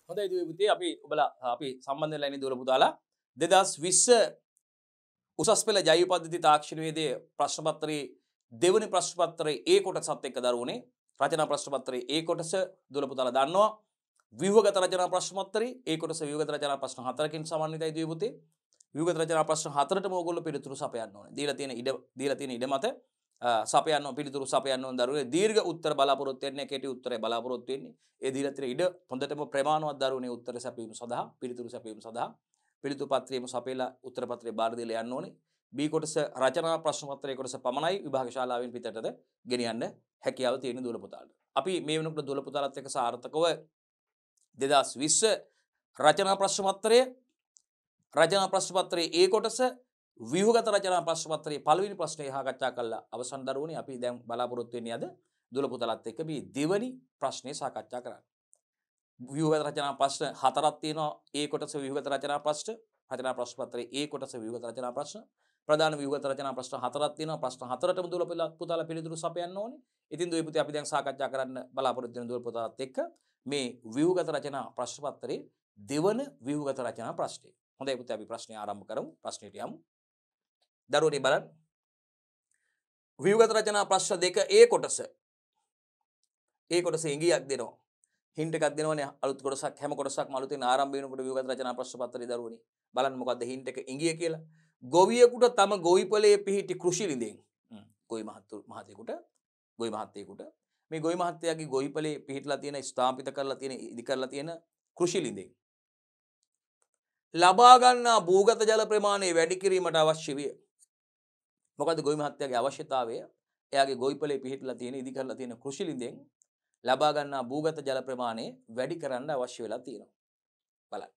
හොඳයි දුවේ පුතේ අපි සම්බන්ධ වෙලා ඉන්නේ දුවල පුතාලා 2020 උසස් පෙළ ජෛව පද්ධති තාක්ෂණයේදී ප්‍රශ්න පත්‍රයේ දෙවනි ප්‍රශ්න පත්‍රයේ ඒ කොටසත් එක්ක දරුවනේ රචනා ප්‍රශ්න පත්‍රයේ ඒ කොටස දුවල පුතාලා දන්නවා ව්‍යුහගත රචනා ප්‍රශ්න පත්‍රයේ ඒ කොටස ව්‍යුහගත රචනා ප්‍රශ්න 4කින් සමන්විතයි දුවේ පුතේ ව්‍යුහගත රචනා ප්‍රශ්න 4ටම ඕගොල්ලෝ පිළිතුරු සපයන්න ඕනේ දීලා තියෙන ඉඩ මත සපයන්න පිළිතුරු සපයන්න ඕන දරුවනේ දීර්ඝ උත්තර බලාපොරොත්තු වෙන්නේ කෙටි උත්තරය බලාපොරොත්තු වෙන්නේ ඒ දීලා තියෙන ඉඩ හොඳටම ප්‍රමාණවත් දරුවනේ උත්තර සැපීම සඳහා පිළිතුරු සැපීම සඳහා පිළිතුරු පත්‍රයේම සපයලා උත්තර පත්‍රය බාර දීලා යන්න ඕනේ B කොටස රචනා ප්‍රශ්න පත්‍රයේ කොටස පමණයි විභාග ශාලාවෙන් පිටතට ගෙනියන්න හැකියාව තියෙන දුවල පුතාලට අපි මේ වෙනකොට දුවල පුතාලත් එක්ක සාර්ථකව 2020 රචනා ප්‍රශ්න පත්‍රයේ ඒ කොටස ව්‍යුහගත රචනා ප්‍රශ්න පත්‍රයේ පළවෙනි ප්‍රශ්නය සාකච්ඡා කළා අවසන් දරුවනේ අපි දැන් බලාපොරොත්තු වෙන්නේ අද දුවල පුතාලත් එක්ක මේ දෙවනි ප්‍රශ්නේ සාකච්ඡා කරන්න. ව්‍යුහගත රචනා ප්‍රශ්න 4ක් තියෙනවා. ඒ කොටස ව්‍යුහගත රචනා ප්‍රශ්න පත්‍රයේ ඒ කොටස ව්‍යුහගත රචනා ප්‍රශ්න ප්‍රධාන ව්‍යුහගත රචනා ප්‍රශ්න 4ක් තියෙනවා. ප්‍රශ්න 4ටම දුවල පුතාලා පිළිතුරු සපයන්න ඕනේ. ඉතින් දුවේ පුතේ අපි දැන් සාකච්ඡා කරන්න බලාපොරොත්තු වෙන දුවල පුතාලත් එක්ක මේ ව්‍යුහගත රචනා ප්‍රශ්න පත්‍රයේ දෙවන ව්‍යුහගත රචනා ප්‍රශ්නේ. හොඳයි පුතේ අපි ප්‍රශ්නේ ආරම්භ කරමු. ප්‍රශ්නෙට යමු. දරුවනේ බලන්න ව්‍යුහගත රචනා ප්‍රශ්න 2 ඒ කොටස ඉංගියක් දෙනවා හින්ට් එකක් දෙනවනේ අලුත් කොටසක් හැම කොටසක්ම අලුතෙන් ආරම්භ වෙනකොට ව්‍යුහගත රචනා ප්‍රශ්න පත්‍රයේ දරුවනේ බලන්න මොකද්ද හින්ට් එක ඉංගිය කියලා ගොවියෙකුට තම ගොවිපලයේ පිහිටි කෘෂි ළිඳෙන් ගොවි මහත්තයෙකුට මේ ගොවි මහත්තයාගේ ගොවිපලයේ පිහිටලා තියෙන ස්ථාපිත කරලා තියෙන ඉදි කරලා තියෙන කෘෂි ළිඳෙන් ලබා ගන්නා භූගත ජල ප්‍රමාණය වැඩි කිරීමට අවශ්‍ය විය. මොකද ගොවි මහත්තයාගේ අවශ්‍යතාවය එයාගේ ගොවිපලේ පිහිටලා තියෙන ඉදි කරලා තියෙන කෘෂි ළිඳෙන් ලබා ගන්නා භූගත ජල ප්‍රමාණය වැඩි කරන්න අවශ්‍ය වෙලා තියෙනවා. බලන්න.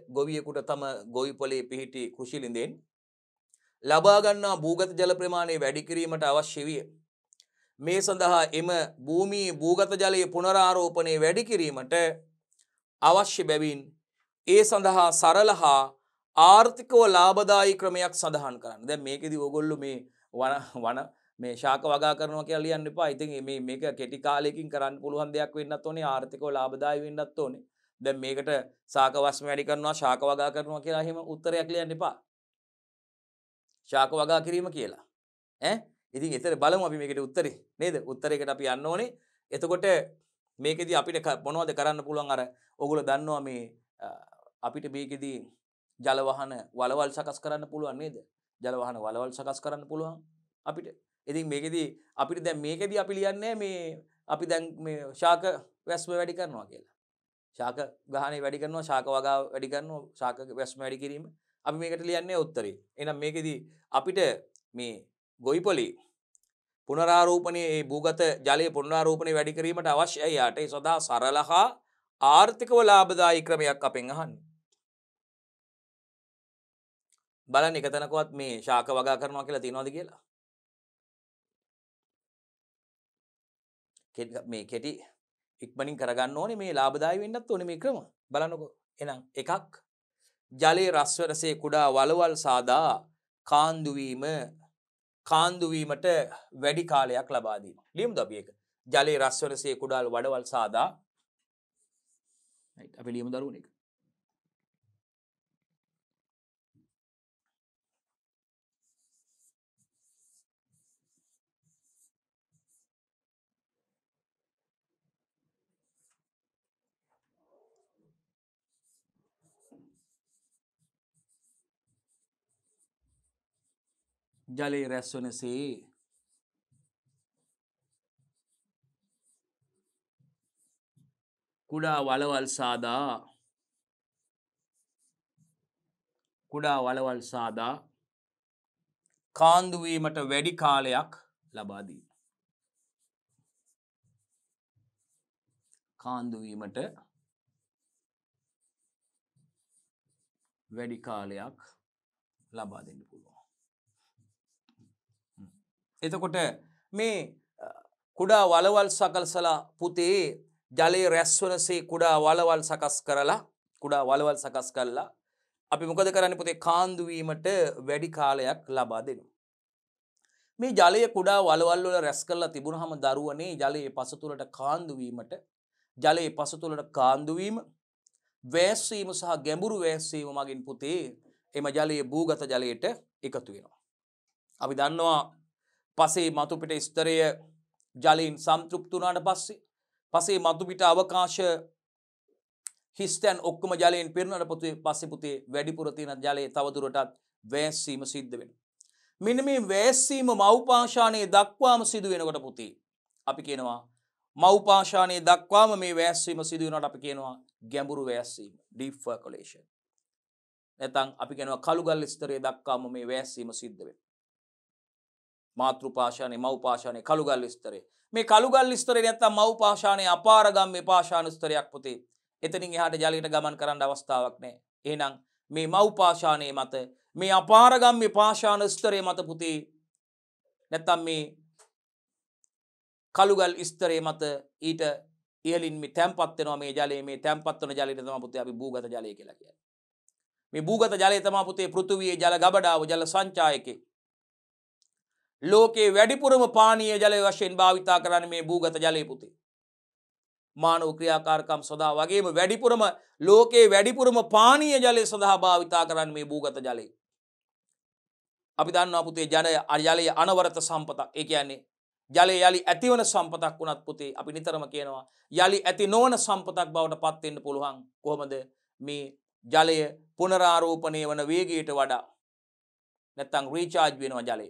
ගොවියෙකුට තම ගොවිපලේ පිහිටි කෘෂි ළිඳෙන් ලබා ගන්නා භූගත ජල ප්‍රමාණය වැඩි කිරීමට අවශ්‍ය විය. මේ සඳහා එම භූමියේ භූගත ජලයේ පුනරාරෝපණය වැඩි කිරීමට අවශ්‍ය බැවින් ඒ සඳහා සරල හා ආර්ථිකව ලාභදායී ක්‍රමයක් සඳහන් කරන්න. දැන් මේකෙදි ඕගොල්ලෝ මේ වන මේ ශාක වගා කරනවා කියලා ලියන්න එපා. ඉතින් මේක කෙටි කාලයකින් කරන්න පුළුවන් දෙයක් වෙන්නත් ඕනේ. ආර්ථිකව ලාභදායී වෙන්නත් ඕනේ. දැන් මේකට ශාක වස්ම වැඩි කරනවා ශාක වගා කරනවා කියලා එහෙම උත්තරයක් ලියන්න එපා. ශාක වගා කිරීම කියලා. ඉතින් එතන බලමු අපි මේකට උත්තරේ නේද? උත්තරයකට අපි යන්න ඕනේ. එතකොට මේකෙදි අපිට මොනවද කරන්න පුළුවන් අර ඕගොල්ලෝ දන්නවා මේ අපිට මේකෙදි ජල වහන වලවල් සකස් කරන්න පුළුවන් නේද? ජල වහන වලවල් සකස් කරන්න පුළුවන් අපිට. ඉතින් මේකෙදි අපිට දැන් මේකෙදි අපි ලියන්නේ මේ අපි දැන් මේ ශාක වැස්ම වැඩි කරනවා කියලා. ශාක ගහනේ වැඩි කරනවා, ශාක වගාව වැඩි කරනවා, ශාක වැස්ම වැඩි කිරීම. අපි මේකට ලියන්නේ උත්තරේ. එහෙනම් මේකෙදි අපිට මේ ගොවිපලේ පුනරාරෝපණයේ මේ භූගත ජලයේ පුනරාරෝපණය වැඩි කිරීමට අවශ්‍යයි යාට ඒ සඳහා සරල හා ආර්ථිකව ලාභදායී ක්‍රමයක් අපෙන් අහන්නේ. බලන්න එක තැනකවත් මේ ශාක වගා කරනවා කියලා තියනවද කියලා? මේ කෙටි ඉක්මනින් කරගන්න ඕනේ මේ ලාභදායී වෙන්නත් ඕනේ මේ ක්‍රම. බලන්නකෝ. එහෙනම් එකක් ජලයේ රස්වරසේ කුඩා වලවල් සාදා කාන්දු වීමට වැඩි කාලයක් ලබා දීම. ලියමුද අපි ඒක? ජලයේ රස්වරසේ කුඩා වලවල් සාදා අපි ලියමු දරුවනේ ඒක. ජලයේ රැස්වනසේ කුඩා වලවල් සාදා කාන්දු වීමට වැඩි කාලයක් ලබා දීම. කාන්දු වීමට වැඩි කාලයක් ලබා දෙන්න පුළුවන්. එතකොට මේ කුඩා වලවල් සකසලා පුතේ ජලයේ රැස්වනසේ කුඩා වලවල් සකස් කරලා අපි මොකද කරන්නේ පුතේ කාන්දු වීමට වැඩි කාලයක් ලබා දෙනවා. මේ ජලය කුඩා වලවල් වල රැස් කරලා තිබුණාම දරුවනේ ජලයේ පසතුලට කාන්දු වීමට ජලයේ පසතුලට කාන්දු වීම, වැස්සීම සහ ගැඹුරු වැස්සීම මගින් පුතේ එම ජලයේ භූගත ජලයට එකතු වෙනවා. අපි දන්නවා පසේ මතු පිට ස්තරය ජලයෙන් සම්තෘප්ත වුණාට පස්සේ පසේ මතු පිට අවකාශ හිස්තැන් ඔක්කොම ජලයෙන් පිරුණාට පස්සේ පුතේ වැඩිපුර තියෙන ජලයේ තවදුරටත් වැස්සීම සිද්ධ වෙනවා. මෙන්න මේ වැස්සීම මව්පාෂාණයේ දක්වාම සිදු වෙනකොට පුතේ අපි කියනවා මව්පාෂාණයේ දක්වාම මේ වැස්සීම සිදු වෙනකොට අපි කියනවා ගැඹුරු වැස්සීම, deep percolation. නැත්නම් අපි කියනවා කළුගල් ස්තරයේ දක්වාම මේ වැස්සීම සිද්ධ වෙනවා. මාතෘපාෂාණයේ මව්පාෂාණයේ කළුගල් ස්තරය. මේ කළුගල් ස්තරය නැත්නම් මව්පාෂාණයේ අපාරගම්‍ය පාෂාණ ස්තරයක් පුතේ. එතනින් එහාට ජලයට ගමන් කරන්න අවස්ථාවක් නැහැ. එහෙනම් මේ මව්පාෂාණයේ මත මේ අපාරගම්‍ය පාෂාණ ස්තරයේ මත පුතේ නැත්නම් මේ කළුගල් ස්තරයේ මත ඊට ඉහළින් මේ තැම්පත් වෙනවා මේ ජලයේ. මේ තැම්පත් වෙන ජලයට තමයි පුතේ අපි භූගත ජලය කියලා කියන්නේ. මේ භූගත ජලය තමයි පුතේ පෘථුවියේ ජල ගබඩාව, ජල සංචායකේ. ලෝකේ වැඩිපුරම පානීය ජලය වශයෙන් භාවිතා කරන්නේ මේ භූගත ජලය පුතේ. මානව ක්‍රියාකාරකම් සඳහා වගේම වැඩිපුරම ලෝකේ වැඩිපුරම පානීය ජලය සඳහා භාවිතා කරන්නේ මේ භූගත ජලය. අපි දන්නවා පුතේ ජලය අනවරත සම්පතක්. ඒ කියන්නේ ජලය යලි ඇතිවන සම්පතක් වුණත් පුතේ අපි නිතරම කියනවා යලි ඇති නොවන සම්පතක් බවට පත් වෙන්න පුළුවන්. කොහොමද? මේ ජලය පුනරාරෝපණය වන වේගයට වඩා නැත්නම් රීචාර්ජ් වෙනවා ජලය.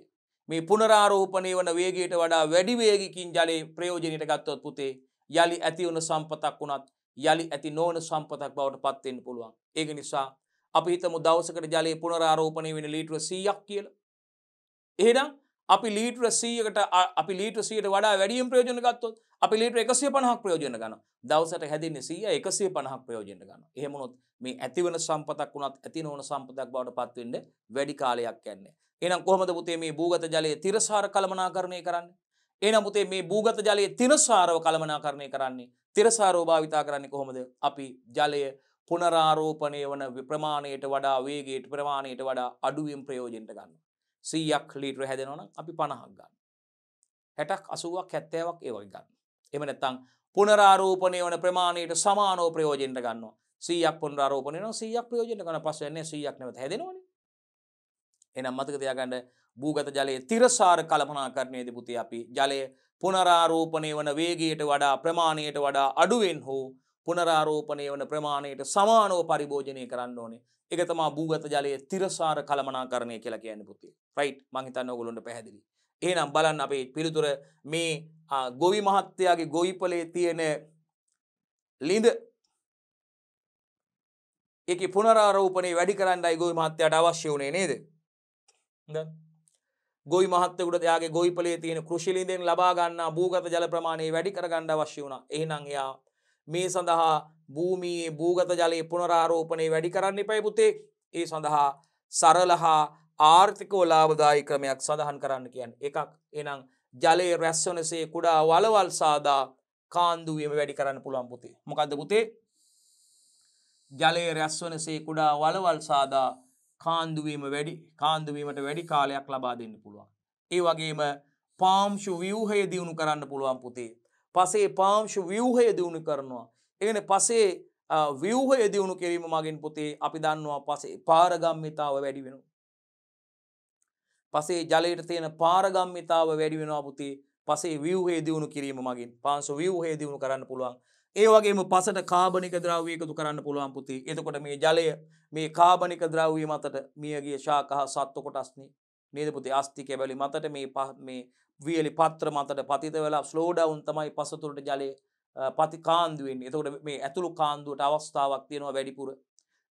මේ පුනරාරෝපණය වන වේගයට වඩා වැඩි වේගකින් ජලයේ ප්‍රයෝජනයට ගත්තොත් පුතේ යලි ඇති වන සම්පතක් වුණත් යලි ඇති නොවන සම්පතක් බවට පත් වෙන්න පුළුවන්. ඒක නිසා අපි හිතමු දවසකට ජලයේ පුනරාරෝපණය වෙන ලීටර 100ක් කියලා. එහෙනම් අපි ලීටර 100ට වඩා වැඩියෙන් ප්‍රයෝජන ගත්තොත් අපි ලීටර 150ක් ප්‍රයෝජන ගන්නවා. දවසට හැදෙන්නේ 100 150ක් ප්‍රයෝජන ගන්නවා. එහෙම වුණොත් මේ ඇතිවන සම්පතක් වුණත් ඇති නොවන සම්පතක් බවට පත් වෙන්න වැඩි කාලයක් යන්නේ. එහෙනම් කොහොමද පුතේ මේ භූගත ජලයේ තිරසාර කළමනාකරණය කරන්නේ? එහෙනම් පුතේ මේ භූගත ජලයේ තිරසාරව කළමනාකරණය කරන්නේ තිරසාරව භාවිතා කරන්නේ කොහොමද? අපි ජලය පුනරාරෝපණය වන ප්‍රමාණයට වඩා වේගයට ප්‍රමාණයට වඩා අඩුවෙන් ප්‍රයෝජනට ගන්නවා. 100ක් ලීටර හැදෙනවා නම් අපි 50ක් ගන්නවා. 60ක් 80ක් 70ක් ඒ වගේ ගන්නවා. එහෙම නැත්නම් පුනරාරෝපණය වන ප්‍රමාණයට සමානව ප්‍රයෝජනට ගන්නවා. 100ක් පුනරාරෝපණය වෙනවා 100ක් ප්‍රයෝජනට ගන්න පස්සේ යන්නේ 100ක් නැවත හැදෙනවනේ. එහෙනම් මතක තියාගන්න භූගත ජලයේ තිරසාර කළමනාකරණයේදී පුතේ අපි ජලය පුනරාරෝපණය වන වේගයට වඩා ප්‍රමාණයට වඩා අඩුවෙන් හෝ පුනරාරෝපණය වන ප්‍රමාණයට සමානව පරිභෝජනය කරන්න ඕනේ. ඒක තමයි භූගත ජලයේ තිරසාර කළමනාකරණය කියලා කියන්නේ පුතේ. රයිට්? මං හිතන්නේ ඔයගොල්ලන්ට පැහැදිලි. එහෙනම් බලන්න අපේ පිළිතුර මේ ගොවි මහත්තයාගේ ගොවිපලේ තියෙන ලිඳ ඒකේ පුනරාරෝපණය වැඩි කරන්නයි ගොවි මහත්තයාට අවශ්‍ය වුණේ නේද? ගොවි මහත්තයෙකුට එයාගේ ගොවිපලේ තියෙන කෘෂි ලිඳෙන් ලබා ගන්නා භූගත ජල ප්‍රමාණය වැඩි කර ගන්න අවශ්‍ය වුණා. එහෙනම් එයා මේ සඳහා භූමියේ භූගත ජලයේ පුනරාරෝපණය වැඩි කරන්න එපා පුතේ. ඒ සඳහා සරල හා ආර්ථිකව ලාභදායී ක්‍රමයක් සඳහන් කරන්න කියන්නේ. එකක් එහෙනම් ජලයේ රැස්වනසේ කුඩා වලවල් සාදා කාන්දු වීම වැඩි කරන්න පුළුවන් පුතේ. මොකද්ද පුතේ? ජලයේ රැස්වනසේ කුඩා වලවල් සාදා කාන්දු වීමට වැඩි කාලයක් ලබා දෙන්න පුළුවන්. ඒ වගේම පාංශු ව්‍යුහය දියුණු කරන්න පුළුවන් පුතේ. පසේ පාංශු ව්‍යුහය දියුණු කරනවා. ඒ කියන්නේ පසේ ව්‍යුහය දියුණු කිරීම මගින් පුතේ අපි දන්නවා පසේ පාරගම්මිතාව වැඩි වෙනවා. පසේ ජලයට තියෙන පාරගම්මිතාව වැඩි වෙනවා පුතේ. පසේ ව්‍යුහය දියුණු කිරීම මගින් පාංශු ව්‍යුහය දියුණු කරන්න පුළුවන්. ඒ වගේම පසට කාබනික ද්‍රව්‍ය එකතු කරන්න පුළුවන් පුතේ. එතකොට මේ ජලය මේ කාබනික ද්‍රව්‍ය මතට මියගිය ශාක හා සත්ව කොටස්නේ නේද පුතේ අස්ථි කැබලි මතට මේ වියලි පත්‍ර මතට පතිත වෙලා ස්ලෝ ඩවුන් තමයි පස තුළට ජලය කාන්දු වෙන්නේ. එතකොට මේ ඇතුළු කාන්දුවට අවස්ථාවක් තියෙනවා වැඩිපුර.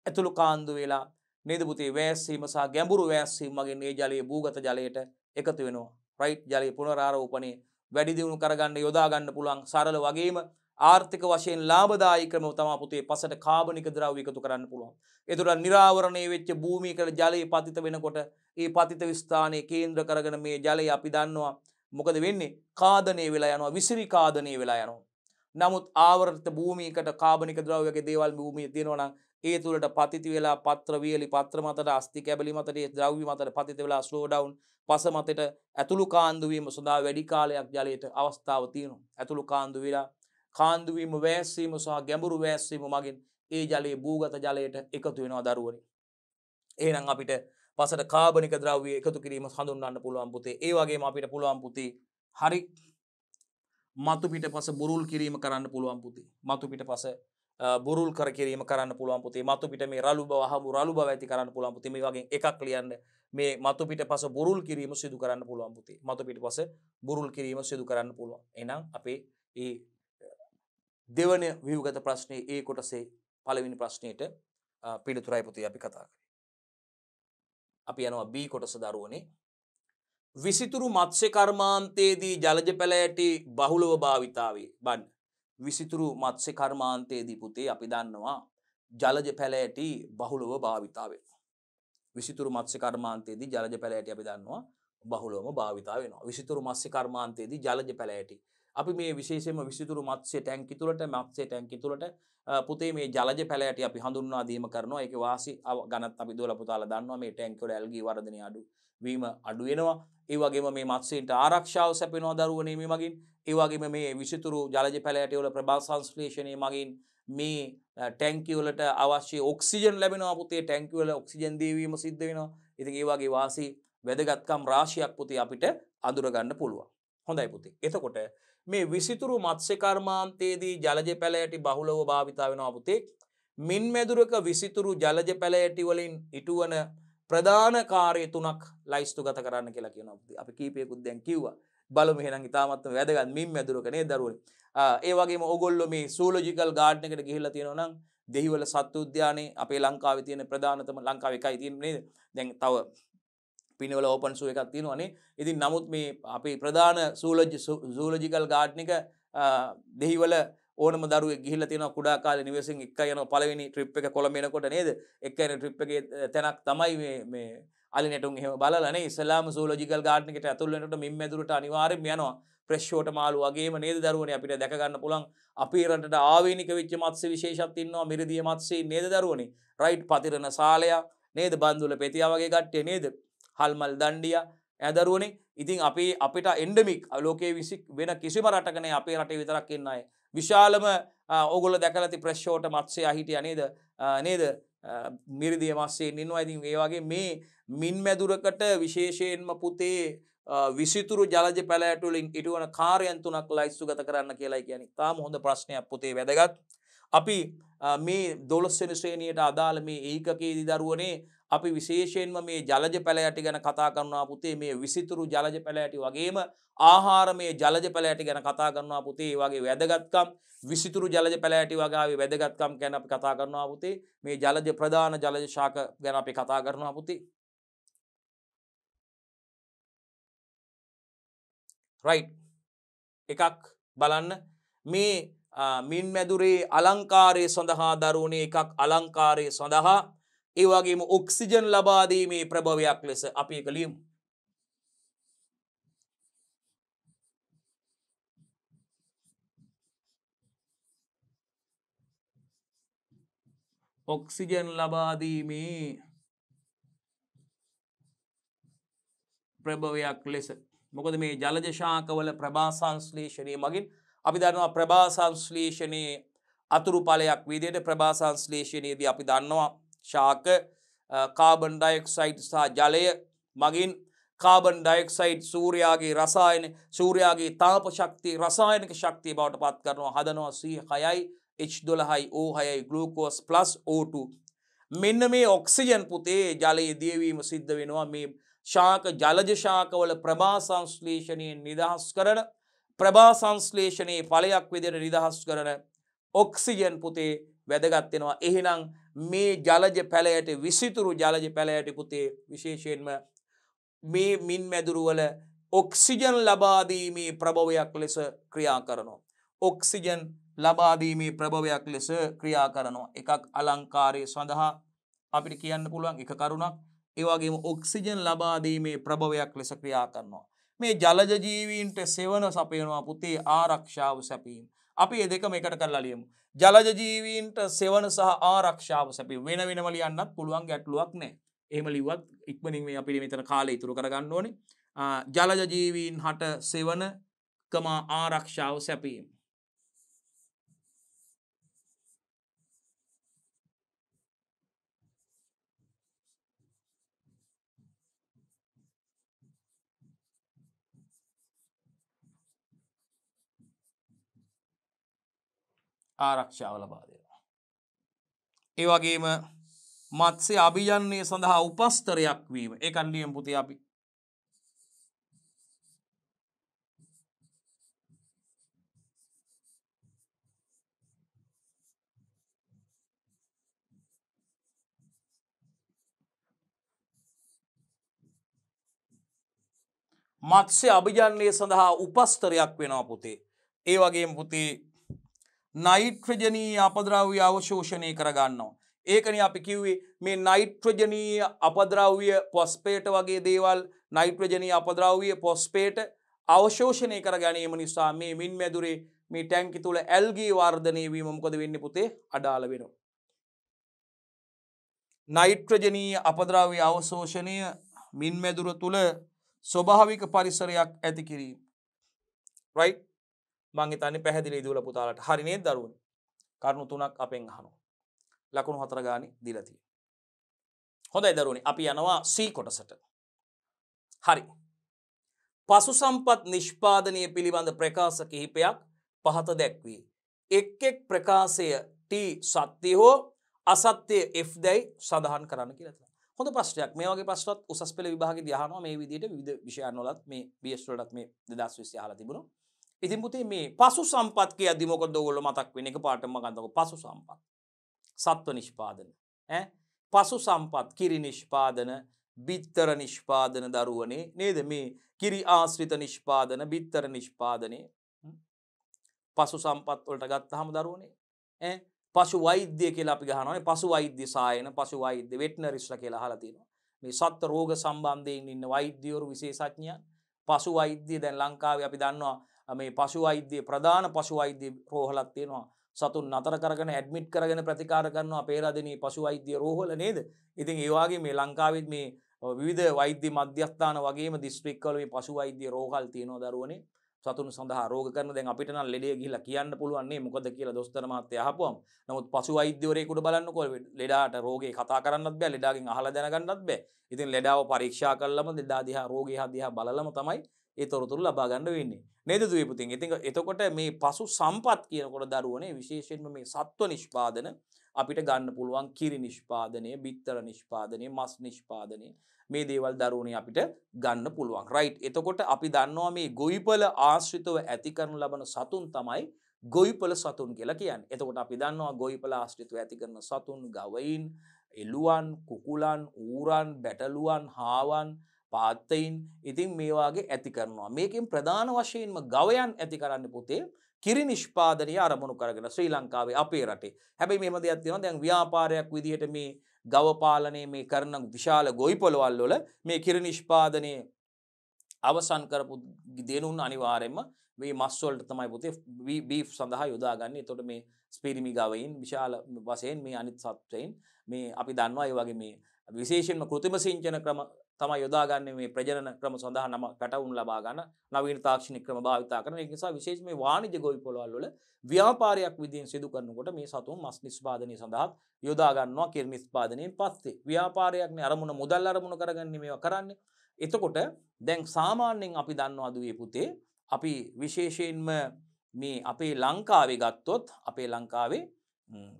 ඇතුළු කාන්දු වෙලා නේද පුතේ වැස්සීම සහ ගැඹුරු වැස්සීම මගින් මේ ජලය භූගත ජලයට එකතු වෙනවා. රයිට්? ජලය පුනරාරෝපණය වැඩි දියුණු කරගන්න යොදා ගන්න පුළුවන් සරල වගේම ආර්ථික වශයෙන් ලාභදායී ක්‍රම තමයි පුතේ පසට කාබනික ද්‍රව්‍ය එකතු කරන්න පුළුවන්. ඒතර නිරාවරණය වෙච්ච භූමියකට ජලය පතිත වෙනකොට ඒ පතිත ස්ථානයේ කේන්ද්‍ර කරගෙන මේ ජලය අපි දන්නවා මොකද වෙන්නේ? කාදනය වෙලා යනවා, විසිරි කාදනය වෙලා යනවා. නමුත් ආවර්ත භූමියකට කාබනික ද්‍රව්‍යයේ දේවල් භූමියේ තියෙනවා නම් ඒ තුලට පතිත වෙලා පත්‍ර වියලි පත්‍ර මතට අස්ථි කැබලි මතට ඒ ද්‍රව්‍ය මතට පතිත වෙලා ස්ලෝ ඩවුන් පස මතට ඇතුළු කාන්දු වීම සඳහා වැඩි කාලයක් ජලයට අවස්ථාව තියෙනවා. ඇතුළු කාන්දු වෙලා කාන්දු වීම වැස්සීම සහ ගැඹුරු වැස්සීම මගින් ඒ ජලයේ භූගත ජලයට එකතු වෙනවා දරුවනේ. එහෙනම් අපිට පසට කාබනික ද්‍රව්‍ය එකතු කිරීම හඳුන්වන්න පුළුවන් පුතේ. ඒ වගේම අපිට පුළුවන් පුතේ හරි මතු පිටපස බුරුල් කිරීම කරන්න පුළුවන් පුතේ. මතු පිටපස බුරුල් කර කිරීම කරන්න පුළුවන් පුතේ. මතු පිට මේ රළු බව හමු රළු බව ඇති කරන්න පුළුවන් පුතේ. මේ වගේ එකක් ලියන්න. මේ මතු පිටපස බුරුල් කිරීම සිදු කරන්න පුළුවන් පුතේ. මතු පිටපස බුරුල් කිරීම සිදු කරන්න පුළුවන්. එහෙනම් අපේ ඒ දෙවන ව්‍යුහගත ප්‍රශ්නේ ඒ කොටසේ පළවෙනි ප්‍රශ්නෙට පිළිතුරයි පුතේ අපි කතා කරේ. අපි යනවා B කොටස දරුවනේ. විසිතුරු මත්ස්‍ය කර්මාන්තයේදී ජලජ පැල ඇටි බහුලව භාවිතාවේ. බන් විසිතුරු මත්ස්‍ය කර්මාන්තයේදී පුතේ අපි දන්නවා ජලජ පැල ඇටි බහුලව භාවිතා වෙනවා. විසිතුරු මත්ස්‍ය කර්මාන්තයේදී ජලජ පැල ඇටි අපි දන්නවා බහුලවම භාවිතා වෙනවා. විසිතුරු මත්ස්‍ය කර්මාන්තයේදී ජලජ පැල ඇටි. අපි මේ විශේෂයෙන්ම විසිතුරු මත්ස්‍ය ටැංකි තුලට මත්ස්‍ය ටැංකි තුලට පුතේ මේ ජලජ පැල ඇටි අපි හඳුන්වා දීම කරනවා. ඒකේ වාසි ගණත් අපි දුවලා පුතාලා දන්නවා මේ ටැංකි වල ඇල්ගී වර්ධනය අඩු වීම අඩු වෙනවා. ඒ වගේම මේ මත්ස්‍යයන්ට ආරක්ෂාව සැපෙනවා දරුවනේ මේ මගින්. ඒ වගේම මේ විසිතුරු ජලජ පැල ඇටි වල ප්‍රභා සංශ්ලේෂණය මගින් මේ ටැංකි වලට අවශ්‍ය ඔක්සිජන් ලැබෙනවා පුතේ. ටැංකි වල ඔක්සිජන් දීවීම සිද්ධ වෙනවා. ඉතින් ඒ වගේ වාසි වැදගත්කම් රාශියක් පුතේ අපිට අඳුර ගන්න පුළුවන්. හොඳයි පුතේ. එතකොට මේ විසිතුරු මත්ස්‍ය කර්මාන්තයේදී ජලජ පැල ඇටි බහුලව භාවිතා වෙනවා පුතේ. මින් මැදුරක විසිතුරු ජලජ පැල ඇටි වලින් ඉටුවන ප්‍රධාන කාර්ය තුනක් ලයිස්තුගත කරන්න කියලා කියනවා පුතේ. අපි කීපයකුත් දැන් කිව්වා. බලමු එහෙනම් ඉතාමත්ම වැදගත් මින් මැදුරක නේද දරුවනේ. ඒ වගේම ඕගොල්ලෝ මේ සූලොජිකල් ගාඩන් එකට ගිහිල්ලා තියෙනවා නම් දෙහිවල සත්ත්ව උද්‍යානයේ අපේ ලංකාවේ තියෙන ප්‍රධානතම ලංකාවේ එකයි තියෙන්නේ නේද? දැන් තව පිනවල ඕපන් සූ එකක් තියෙනවානේ. ඉතින් නමුත් මේ අපේ ප්‍රධාන සූලොජිකල් ගාඩන් එක දෙහිවල ඕනම දරුවෙක් ගිහිල්ලා තියෙනවා කුඩා කාලේ නිවසින් එක්ක යනවා පළවෙනි ට්‍රිප් එක කොළඹ එනකොට නේද? එක්ක යන ට්‍රිප් එකේ තැනක් තමයි මේ අලි නැටුම් එහෙම බලලා නේ ඉස්ලාම සූලොජිකල් ගාඩන් එකට ඇතුල් වෙනකොට මින් මැදුරට අනිවාර්යෙන්ම යනවා. ෆ්‍රෙෂ් වෝටර් මාළු වගේම නේද දරුවනේ අපිට දැක ගන්න පුළුවන් අපේ රටට ආවේනික වෙච්ච මත්ස්‍ය විශේෂත් ඉන්නවා මිරිදිය මත්ස්‍ය නේද දරුවනේ. රයිට් පතිරණ සාලයා නේද බන්දුල පෙතියා වගේ කට්ටිය නේද? හල්මල් දණ්ඩියා දරුවනේ. ඉතින් අපිට එන්ඩමික් ලෝකයේ වෙන කිසිම රටක නෑ අපේ රටේ විතරක් ඉන්න අය. විශාලම ඕගොල්ලෝ දැකලා ඇති ෆ්‍රෙෂ් වෝටර් මත්ස්‍යයා හිටියා නේද? නේද? මිරිදිය මත්ස්‍යයන් ඉන්නවා. ඉතින් ඒ වගේ මේ මින් මැදුරකට විශේෂයෙන්ම පුතේ විසිතුරු ජලජ පැල ඇටි වලින් ඉටුවන කාර්යයන් තුනක් ලයිස්තුගත කරන්න කියලායි කියන්නේ. තාම හොඳ ප්‍රශ්නයක් පුතේ වැදගත්. අපි මේ 12 වෙනි ශ්‍රේණියට අදාළ මේ ඒකකයේදී දරුවනේ අපි විශේෂයෙන්ම මේ ජලජ පැල ඇටි ගැන කතා කරනවා පුතේ. මේ විසිතුරු ජලජ පැල ඇටි වගේම ආහාරමය ජලජ පැල ඇටි ගැන කතා කරනවා පුතේ. ඒ වගේ වැදගත්කම් විසිතුරු ජලජ පැල ඇටි වගේ වැදගත්කම් ගැන අපි කතා කරනවා පුතේ. මේ ජලජ ප්‍රධාන ජලජ ශාක ගැන අපි කතා කරනවා පුතේ. රයිට්. එකක් බලන්න මේ මින් මැදුරේ අලංකාරය සඳහා දරුවනේ එකක් අලංකාරය සඳහා ඒ වගේම ඔක්සිජන් ලබා දීමේ ප්‍රභවයක් ලෙස අපි එක ලියමු. ඔක්සිජන් ලබා දීමේ ප්‍රභවයක් ලෙස. මොකද මේ ජලජ ශාකවල ප්‍රභා සංශ්ලේෂණය මගින් අපි දන්නවා ප්‍රභා සංශ්ලේෂණයේ අතුරු ඵලයක් විදිහට ප්‍රභා සංශ්ලේෂණයේදී අපි දන්නවා ශාක කාබන් ඩයොක්සයිඩ් සහ ජලය මගින් කාබන් ඩයොක්සයිඩ් සූර්යාගේ රසායන සූර්යාගේ තාප ශක්තිය රසායනික ශක්තිය බවට පත් කරනවා හදනවා C6යි H12යි O6යි ග්ලූකෝස් +O2. මෙන්න මේ ඔක්සිජන් පුතේ ජලයේ දියවීම සිද්ධ වෙනවා මේ ශාක ජලජ ශාකවල ප්‍රභා සංශ්ලේෂණයෙන් නිදහස් කරන ප්‍රභා සංශ්ලේෂණයේ ඵලයක් විදිහට නිදහස් කරන ඔක්සිජන් පුතේ වැදගත් වෙනවා. එහෙනම් මේ ජලජ පැල ඇටි විසිතුරු ජලජ පැල ඇටි පුතේ විශේෂයෙන්ම මේ මින් මැදුරු වල ඔක්සිජන් ලබා දීමේ ප්‍රභවයක් ලෙස ක්‍රියා කරනවා. ඔක්සිජන් ලබා දීමේ ප්‍රභවයක් ලෙස ක්‍රියා කරනවා. එකක් අලංකාරය සඳහා අපිට කියන්න පුළුවන් එක කරුණක්. ඒ වගේම ඔක්සිජන් ලබා දීමේ ප්‍රභවයක් ලෙස ක්‍රියා කරනවා. මේ ජලජ ජීවීන්ට සෙවන සපයනවා පුතේ ආරක්ෂාව සැපීම. අපි මේ දෙකම එකට කරලා ලියමු. ජලජ ජීවීන්ට සෙවන සහ ආරක්ෂාව සැපීම. වෙන වෙනම ලියන්නත් පුළුවන් ගැටලුවක් නැහැ. එහෙම ලිව්වත් ඉක්මනින් මේ අපිට මෙතන කාලය ඉතුරු කරගන්න ඕනේ. ජලජ ජීවීන් හට සෙවන ආරක්ෂාව සැපීම. ආරක්ෂාව ලබා දෙනවා. ඒ වගේම මත්ස්‍ය අභියන්නේ සඳහා උපස්තරයක් වීම. ඒකත් ලියමු පුතේ අපි. මත්ස්‍ය අභියන්නේ සඳහා උපස්තරයක් වෙනවා පුතේ. ඒ වගේම පුතේ නයිට්‍රජනීය අපද්‍රව්‍ය අවශෝෂණය කරගන්නවා. ඒකනේ අපි කිව්වේ මේ නයිට්‍රජනීය අපද්‍රව්‍ය ෆොස්ෆේට් වගේ දේවල් නයිට්‍රජනීය අපද්‍රව්‍ය ෆොස්ෆේට් අවශෝෂණය කර ගැනීම නිසා මේ මින් මැදුරේ මේ ටැංකි තුල ඇල්ගී වර්ධනය වීම මොකද වෙන්නේ පුතේ? අඩාල වෙනවා. නයිට්‍රජනීය අපද්‍රව්‍ය අවශෝෂණය මින් මැදුර තුල ස්වභාවික පරිසරයක් ඇති කිරීම. right? මං හිතන්නේ පැහැදිලි දුවලා පුතාලට. හරි නේද දරුවනේ? කරුණු තුනක් අපෙන් අහනවා. ලකුණු 4 ගානේ දීලා තියෙනවා. හොඳයි දරුවනේ අපි යනවා C කොටසට. හරි. පසු සම්පත් නිෂ්පාදනය පිළිබඳ ප්‍රකාශ කිහිපයක් පහත දැක්වේ. එක් ප්‍රකාශය T සත්‍ය හෝ අසත්‍ය F දැයි සඳහන් කරන්න කියලා තියෙනවා. හොඳ ප්‍රශ්නයක්. මේ වගේ ප්‍රශ්නත් උසස් පෙළ විභාගෙදී අහනවා මේ විදිහට විවිධ විෂයන් වලත් මේ BS වලටත් මේ 2020 අහලා තිබුණා. ඉතින් පුතේ මේ පසු සම්පත් කියද්දි මොකද ඔයගොල්ලෝ මතක් වෙන්නේ? එකපාරටම ගන්නකො පසු සම්පත්. සත්ව නිෂ්පාදන. පසු සම්පත් කිරි නිෂ්පාදන, බිත්තර නිෂ්පාදන දරුවනේ නේද? මේ කිරි ආශ්‍රිත නිෂ්පාදන, බිත්තර නිෂ්පාදනේ පසු සම්පත් වලට ගත්තාම දරුවනේ පශු වෛද්‍ය කියලා අපි ගහනවානේ. පශු වෛද්‍ය සායන, පශු වෛද්‍ය වෙටනරිස්ලා කියලා අහලා තියෙනවා. මේ සත්ත්ව රෝග සම්බන්ධයෙන් ඉන්න වෛද්‍යවරු විශේෂඥයන්. පශු වෛද්‍ය දැන් ලංකාවේ අපි දන්නවා මේ පශු වෛද්‍ය ප්‍රධාන පශු වෛද්‍ය රෝහලක් තියෙනවා. සතුන් නතර කරගෙන ඇඩ්මිට් කරගෙන ප්‍රතිකාර කරනවා පේරාදෙණියේ පශු වෛද්‍ය රෝහල නේද? ඉතින් ඒ වගේ මේ ලංකාවේ මේ විවිධ වෛද්‍ය මධ්‍යස්ථාන වගේම දිස්ත්‍රික්කවල මේ පශු වෛද්‍ය රෝහල් තියෙනවා දරුවනේ. සතුන් සඳහා රෝග කරන දැන් අපිට නම් ලෙඩේ ගිහිල්ලා කියන්න පුළුවන් නේ මොකද කියලා දොස්තර මහත්තයා අහපුවම. නමුත් පශු වෛද්‍යවරයෙකුට බලන්නකෝ ලෙඩාට රෝගේ කතා කරන්නත් බෑ, ලෙඩාගෙන් අහලා දැනගන්නත් බෑ. ඉතින් ලෙඩාව පරීක්ෂා කළාම ලෙඩා දිහා රෝගේ දිහා බලලම තමයි ඒ තොරතුරු ලබා ගන්න වෙන්නේ. නේද දුවේ පුතින්? ඉතින් එතකොට මේ පශු සම්පත් කියනකොට දරුවනේ විශේෂයෙන්ම මේ සත්ව නිෂ්පාදන අපිට ගන්න පුළුවන් කිරි නිෂ්පාදනය, බිත්තර නිෂ්පාදනය, මස් නිෂ්පාදනය මේ දේවල් දරුවනේ අපිට ගන්න පුළුවන්. රයිට්. එතකොට අපි දන්නවා මේ ගොවිපළ ආශ්‍රිතව ඇති කරන ලබන සතුන් තමයි ගොවිපළ සතුන් කියලා කියන්නේ. එතකොට අපි දන්නවා ගොවිපළ ආශ්‍රිතව ඇති කරන සතුන් ගවයින්, එළුවන්, කුකුලන්, ඌරන්, බැටළුවන්, හාවන්, පාත්තයින් ඉතින් මේ වාගේ ඇති කරනවා. මේකෙන් ප්‍රධාන වශයෙන්ම ගවයන් ඇති කරන්නේ පුතේ කිරි නිෂ්පාදනය ආරම්භ කරගෙන ශ්‍රී ලංකාවේ අපේ රටේ. හැබැයි මෙහෙම දෙයක් තියෙනවා දැන් ව්‍යාපාරයක් විදිහට මේ ගව පාලනය මේ කරන විශාල ගොවිපළවල් වල මේ කිරි නිෂ්පාදනයේ අවසන් කරපු දෙනුන් අනිවාර්යයෙන්ම මේ මස් වලට තමයි පුතේ බීෆ් සඳහා යොදාගන්නේ. එතකොට මේ ස්පිරිමි ගවයින් විශාල වශයෙන් මේ අනිත් සත්ත්වයින් මේ අපි දන්නවා ඒ වගේ මේ විශේෂයෙන්ම කෘත්‍රිම සිංචන ක්‍රම තමයි යොදාගන්නේ මේ ප්‍රජනන ක්‍රම සඳහා නම පැටවුන් ලබා ගන්න නවීන තාක්ෂණික ක්‍රම භාවිතා කරන. ඒ නිසා විශේෂ මේ වාණිජ්‍ය ගොවිපළවල් වල ව්‍යාපාරයක් විදිහින් සිදු කරනකොට මේ සතුන් මස් නිෂ්පාදනය සඳහා යොදා ගන්නවා කිරි නිෂ්පාදනයෙන් පස්සේ. ව්‍යාපාරයක්නේ අරමුණ මුදල් අරමුණ කරගන්නේ මේවා කරන්නේ. එතකොට දැන් සාමාන්‍යයෙන් අපි දන්නවා දුවේ පුතේ අපි විශේෂයෙන්ම මේ අපේ ලංකාවේ ගත්තොත් අපේ ලංකාවේ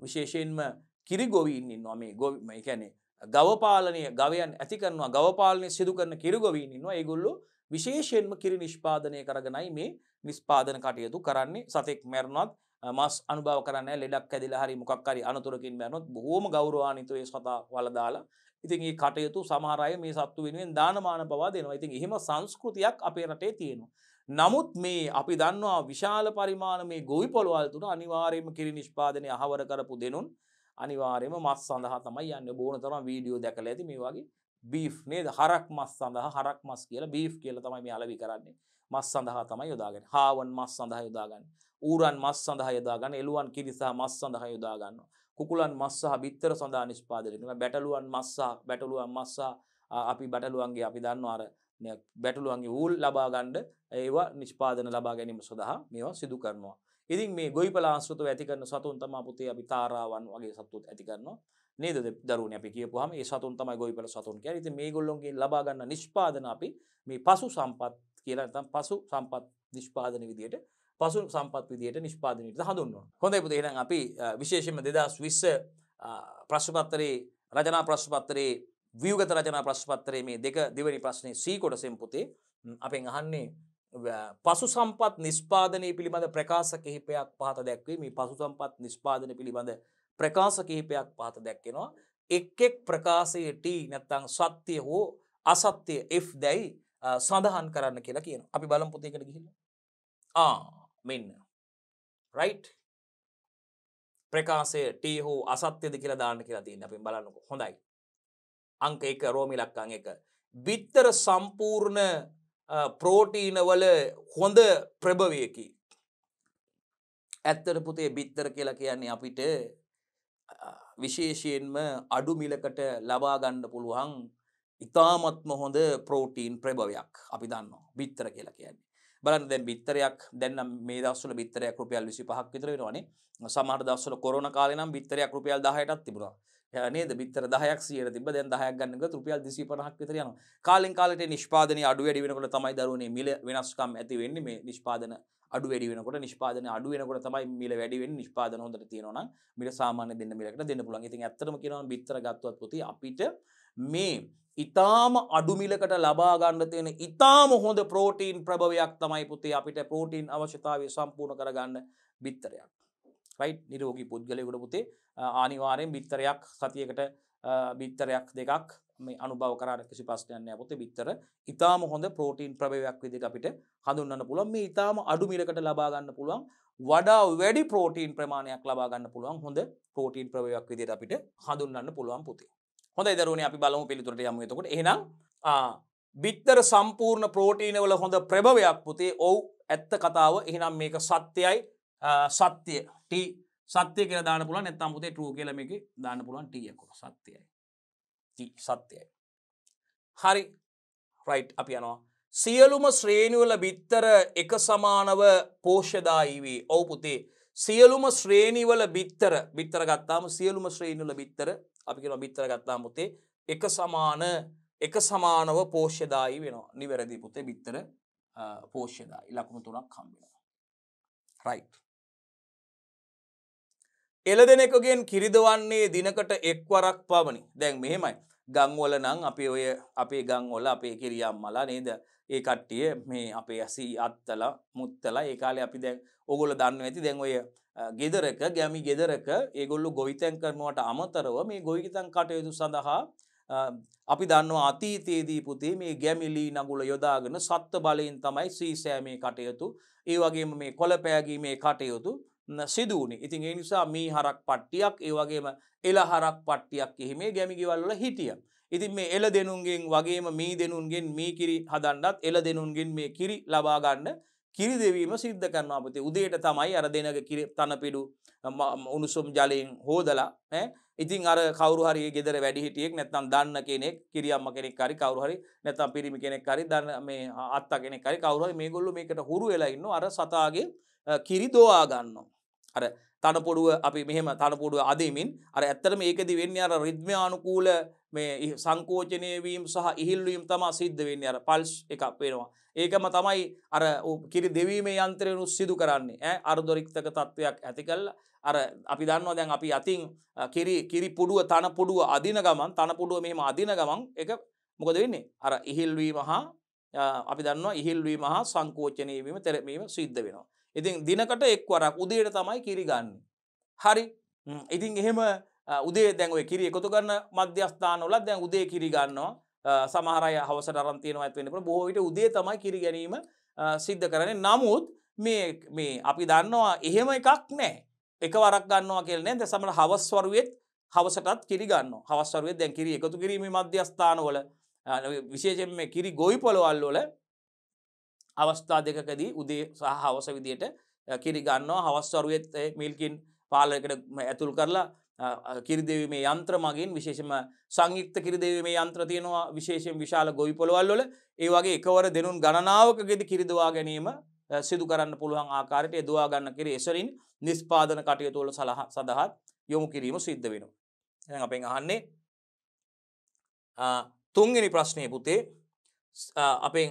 විශේෂයෙන්ම කිරි ගොවීන් ඉන්නවා. මේ කියන්නේ ගව පාලනය ගවයන් ඇති කරනවා ගව පාලනය සිදු කරන කිරි ගොවීන් ඉන්නවා. ඒගොල්ලෝ විශේෂයෙන්ම කිරි නිෂ්පාදනය කරගෙනයි මේ නිෂ්පාදන කටයුතු කරන්නේ. සතෙක් මැරුණත් මස් අනුභව කරන්නේ ලෙඩක් ඇදිලා හරි මොකක් හරි අනතුරකින් මැරුණොත් බොහෝම ගෞරවාන්විතව ඒ සතා වළදාලා ඉතින් මේ කටයුතු සමහර අය මේ සත්තු වෙනුවෙන් දානමාන පවා දෙනවා. ඉතින් එහෙම සංස්කෘතියක් අපේ රටේ තියෙනවා. නමුත් මේ අපි දන්නවා විශාල පරිමාණ මේ ගොවිපළවල් තුන අනිවාර්යයෙන්ම කිරි නිෂ්පාදනය අහවර කරපු දෙනුන් අනිවාර්යයෙන්ම මස් සඳහා තමයි යන්නේ. බොන තරම් වීඩියෝ දැකලා ඇති මේ වගේ බීෆ් නේද? හරක් මස් සඳහා හරක් මස් කියලා බීෆ් කියලා තමයි මේ අලෙවි කරන්නේ. මස් සඳහා තමයි යොදාගන්නේ. හාවන් මස් සඳහා යොදාගන්නේ. ඌරන් මස් සඳහා යොදාගන්න. එළුවන් කිරි සහ මස් සඳහා යොදා ගන්නවා. කුකුලන් මස් සහ බිත්තර සඳහා නිෂ්පාදනය කරනවා. බැටළුවන් මස් සහ අපි බැටළුවන්ගේ අපි දන්නවා අර බැටළුවන්ගේ ඌල් ලබා ගන්න ඒවා නිෂ්පාදන ලබා ගැනීම සඳහා මේවා සිදු කරනවා. ඉතින් මේ ගොවිපළ ආශ්‍රිතව ඇති කරන සතුන් තමයි පුතේ අපි තාරාවන් වගේ සතුන් ඇති කරනවා. නේද දරුවනේ අපි කියපුවාම ඒ සතුන් තමයි ගොවිපළ සතුන් කියන්නේ. ඉතින් මේගොල්ලෝන්ගෙන් ලබා ගන්න නිෂ්පාදන අපි මේ පසු සම්පත් කියලා නැත්නම් පසු සම්පත් නිෂ්පාදන විදියට පසු සම්පත් විදියට නිෂ්පාදනයට හඳුන්වනවා. හොඳයි පුතේ එහෙනම් අපි විශේෂයෙන්ම 2020 ප්‍රශ්න පත්‍රයේ රචනා ප්‍රශ්න පත්‍රයේ ව්‍යුහගත රචනා ප්‍රශ්න පත්‍රයේ මේ දෙවෙනි ප්‍රශ්නේ C කොටසෙන් පුතේ අපෙන් අහන්නේ පසු සම්පත් නිෂ්පාදනය පිළිබඳ ප්‍රකාශ කිහිපයක් පහත දැක්වේ. මේ පසු සම්පත් නිෂ්පාදනය පිළිබඳ ප්‍රකාශ කිහිපයක් පහත දැක්වෙනවා. එක් ප්‍රකාශයේ T නැත්නම් සත්‍ය හෝ අසත්‍ය F දැයි සඳහන් කරන්න කියලා කියනවා. අපි බලමු පුතේ එකට ගිහිල්ලා. මෙන්න. right. ප්‍රකාශය T හෝ අසත්‍යද කියලා දාන්න කියලා තියෙනවා. අපි බලන්නකො. හොඳයි. අංක 1 රෝම ඉලක්කම් 1. බිත්තර සම්පූර්ණ ප්‍රෝටීන වල හොඳ ප්‍රභවයකි. ඇත්තට පුතේ බිත්තර කියලා කියන්නේ අපිට විශේෂයෙන්ම අඩු මිලකට ලබා ගන්න පුළුවන් ඉතාමත්ම හොඳ ප්‍රෝටීන් ප්‍රභවයක් අපි දන්නවා බිත්තර කියලා කියන්නේ. බලන්න දැන් බිත්තරයක් දැන් නම් මේ දවස්වල බිත්තරයක් රුපියල් 25ක් විතර වෙනවනේ. සමහර දවස්වල කොරෝනා කාලේ නම් බිත්තරයක් රුපියල් 10ටත් තිබුණා. නේද? බිත්තර 10ක් 100ට තිබ්බ. දැන් 10ක් ගන්න ගියොත් රුපියල් 250ක් විතර යනවා. කාලෙන් කාලට නිෂ්පාදනය අඩු වැඩි වෙනකොට තමයි දරුවනේ මිල වෙනස්කම් ඇති වෙන්නේ. මේ නිෂ්පාදන අඩු වැඩි වෙනකොට නිෂ්පාදනය අඩු වෙනකොට තමයි මිල වැඩි වෙන්නේ. නිෂ්පාදන හොඳට තියෙනවා නම් මිල සාමාන්‍ය දෙන්න මිලකට දෙන්න පුළුවන්. ඉතින් ඇත්තටම කියනවා නම් බිත්තර ගත්තොත් පුතේ අපිට මේ ඉතාම අඩු මිලකට ලබා ගන්න තියෙන ඉතාම හොඳ ප්‍රෝටීන් ප්‍රභවයක් තමයි පුතේ අපිට ප්‍රෝටීන් අවශ්‍යතාවය සම්පූර්ණ කරගන්න බිත්තරයක්. right නිරෝගී පුද්ගලයෙකුට පුතේ අනිවාර්යෙන් බිත්තරයක් සතියකට බිත්තරයක් දෙකක් මේ අනුභව කරාට කිසි ප්‍රශ්නයක් නැහැ පුතේ. බිත්තර ඉතාම හොඳ ප්‍රෝටීන් ප්‍රභවයක් විදිහට අපිට හඳුන්වන්න පුළුවන්. මේ ඉතාම අඩු මිලකට ලබා ගන්න පුළුවන් වඩා වැඩි ප්‍රෝටීන් ප්‍රමාණයක් ලබා ගන්න පුළුවන් හොඳ ප්‍රෝටීන් ප්‍රභවයක් විදිහට අපිට හඳුන්වන්න පුළුවන් පුතේ. හොඳයි දරුවනේ අපි බලමු පිළිතුරට යමු. එතකොට එහෙනම් බිත්තර සම්පූර්ණ ප්‍රෝටීන වල හොඳ ප්‍රභවයක් පුතේ. ඔව් ඇත්ත කතාව. එහෙනම් මේක සත්‍යයි. සත්‍ය T සත්‍ය කියලා දාන්න පුළුවන්. නැත්නම් පුතේ true කියලා මේකේ දාන්න පුළුවන් T එක. සත්‍යයි. T සත්‍යයි. හරි. right අපි යනවා. සියලුම ශ්‍රේණි වල බිත්තර එක සමානව පෝෂ්‍යදායී වේ. ඔව් පුතේ. සියලුම ශ්‍රේණි වල බිත්තර ගත්තාම සියලුම ශ්‍රේණි වල බිත්තර අපි කියනවා බිත්තර ගත්තාම පුතේ එක සමානව පෝෂ්‍යදායී වෙනවා. නිවැරදි පුතේ බිත්තර පෝෂ්‍යදායී. ලකුණු 3ක් හම්බ වෙනවා. right. එළදෙනෙකුගෙන් කිරිදවන්නේ දිනකට එක්වරක් පමණි. දැන් මෙහෙමයි. ගම් වල නම් අපි ඔය අපේ ගම් වල අපේ කිරියම්මලා නේද? ඒ කට්ටිය මේ අපේ ඇසි අත්තලා මුත්තලා ඒ කාලේ අපි දැන් ඕගොල්ලෝ දන්නවා ඇති දැන් ඔය ගෙදරක ගැමි ගෙදරක ඒගොල්ලෝ ගොවිතැන් කරනවට අමතරව මේ ගොවිතැන් කටයුතු සඳහා අපි දන්නවා අතීතයේදී පුතේ මේ ගැමිලි නගුල යොදාගෙන සත්ත්ව බලයෙන් තමයි සීසෑමේ කටයුතු ඒ වගේම මේ කොළපෑගීමේ කටයුතු සිදු වුණේ. ඉතින් ඒ නිසා මේ හරක් පට්ටියක් ඒ වගේම එළ හරක් පට්ටියක් එහිමේ ගැමි ගෙවල් වල හිටියා. ඉතින් මේ එළ දෙනුන්ගෙන් වගේම මී දෙනුන්ගෙන් මී කිරි හදන්නත් එළ දෙනුන්ගෙන් මේ කිරි ලබා ගන්න කිරි දෙවීම සිද්ධ කරනවා පුතේ. උදේට තමයි අර දෙනගේ කිරි තනපිඩු උණුසුම් ජලයෙන් හොදලා ඉතින් අර කවුරු හරි ගෙදර වැඩි හිටියෙක් නැත්නම් දන්න කෙනෙක් කිරියම්ම කෙනෙක් හරි කවුරු හරි නැත්නම් පිරිමි කෙනෙක් හරි දන්න මේ අත්තා කෙනෙක් හරි කවුරු හරි මේගොල්ලෝ මේකට හුරු වෙලා ඉන්නවා අර සතාගේ කිරි දොවා ගන්නවා. අර තනපොඩුව අපි මෙහෙම තනපොඩුව අදිමින් අර ඇත්තටම මේකෙදි වෙන්නේ අර රිද්මයානුකූල මේ සංකෝචනය වීම සහ ඉහිල් වීම තමයි සිද්ධ වෙන්නේ. අර පල්ස් එකක් වෙනවා. ඒකම තමයි අර කිරි දෙවීමේ යන්ත්‍රයෙන් සිදු කරන්නේ. අර්ධරික්තක තත්වයක් ඇති කළා. අර අපි දන්නවා දැන් අපි අතින් කිරි පුඩුව තන පුඩුව අදින ගමන් තන පුඩුව මෙහෙම අදින ගමන් ඒක මොකද වෙන්නේ? අර ඉහිල් වීම හා අපි දන්නවා ඉහිල් වීම හා සංකෝචනය වීම තෙරපීම සිද්ධ වෙනවා. ඉතින් දිනකට එක්වරක් උදේට තමයි කිරි ගන්න. හරි. ඉතින් එහෙම උදේ දැන් ඔය කිරි එකතු කරන මධ්‍යස්ථාන වල දැන් උදේ කිරි ගන්නවා. සමහර අය හවසට අරන් තියනවා ඇත් වෙන්න පුළුවන්. බොහෝ විට උදේ තමයි කිරි ගැනීම සිද්ධ කරන්නේ. නමුත් මේ අපි දන්නවා එහෙම එකක් නැහැ. එකවරක් ගන්නවා කියලා නේද? සමහර හවස් වරුවේත් හවසටත් කිරි ගන්නවා. හවස් වරුවේත් දැන් කිරි එකතු කිරීමේ මධ්‍යස්ථාන වල විශේෂයෙන් මේ කිරි ගොවි පොළවල් වල අවස්ථා දෙකකදී උදේ සහ හවස විදියට කිරි ගන්නවා. හවස් වරුවේත් මිල්කින් පාලයකට ඇතුල් කරලා කිරි දෙවීමේ යන්ත්‍ර මගින් විශේෂයෙන්ම සංයුක්ත කිරි දෙවීමේ යන්ත්‍ර තියෙනවා විශේෂයෙන් විශාල ගොවි පොළවල් වල. ඒ වගේ එකවර දෙනුන් ගණනාවකදී කිරි දවා ගැනීම සිදු කරන්න පුළුවන් ආකාරයට ඒ දවා ගන්න කිරි එසරින් නිෂ්පාදන කටයුතු වල සඳහා යොමු කිරීම සිද්ධ වෙනවා. දැන් අපෙන් අහන්නේ තුන්වෙනි ප්‍රශ්නේ පුතේ අපෙන්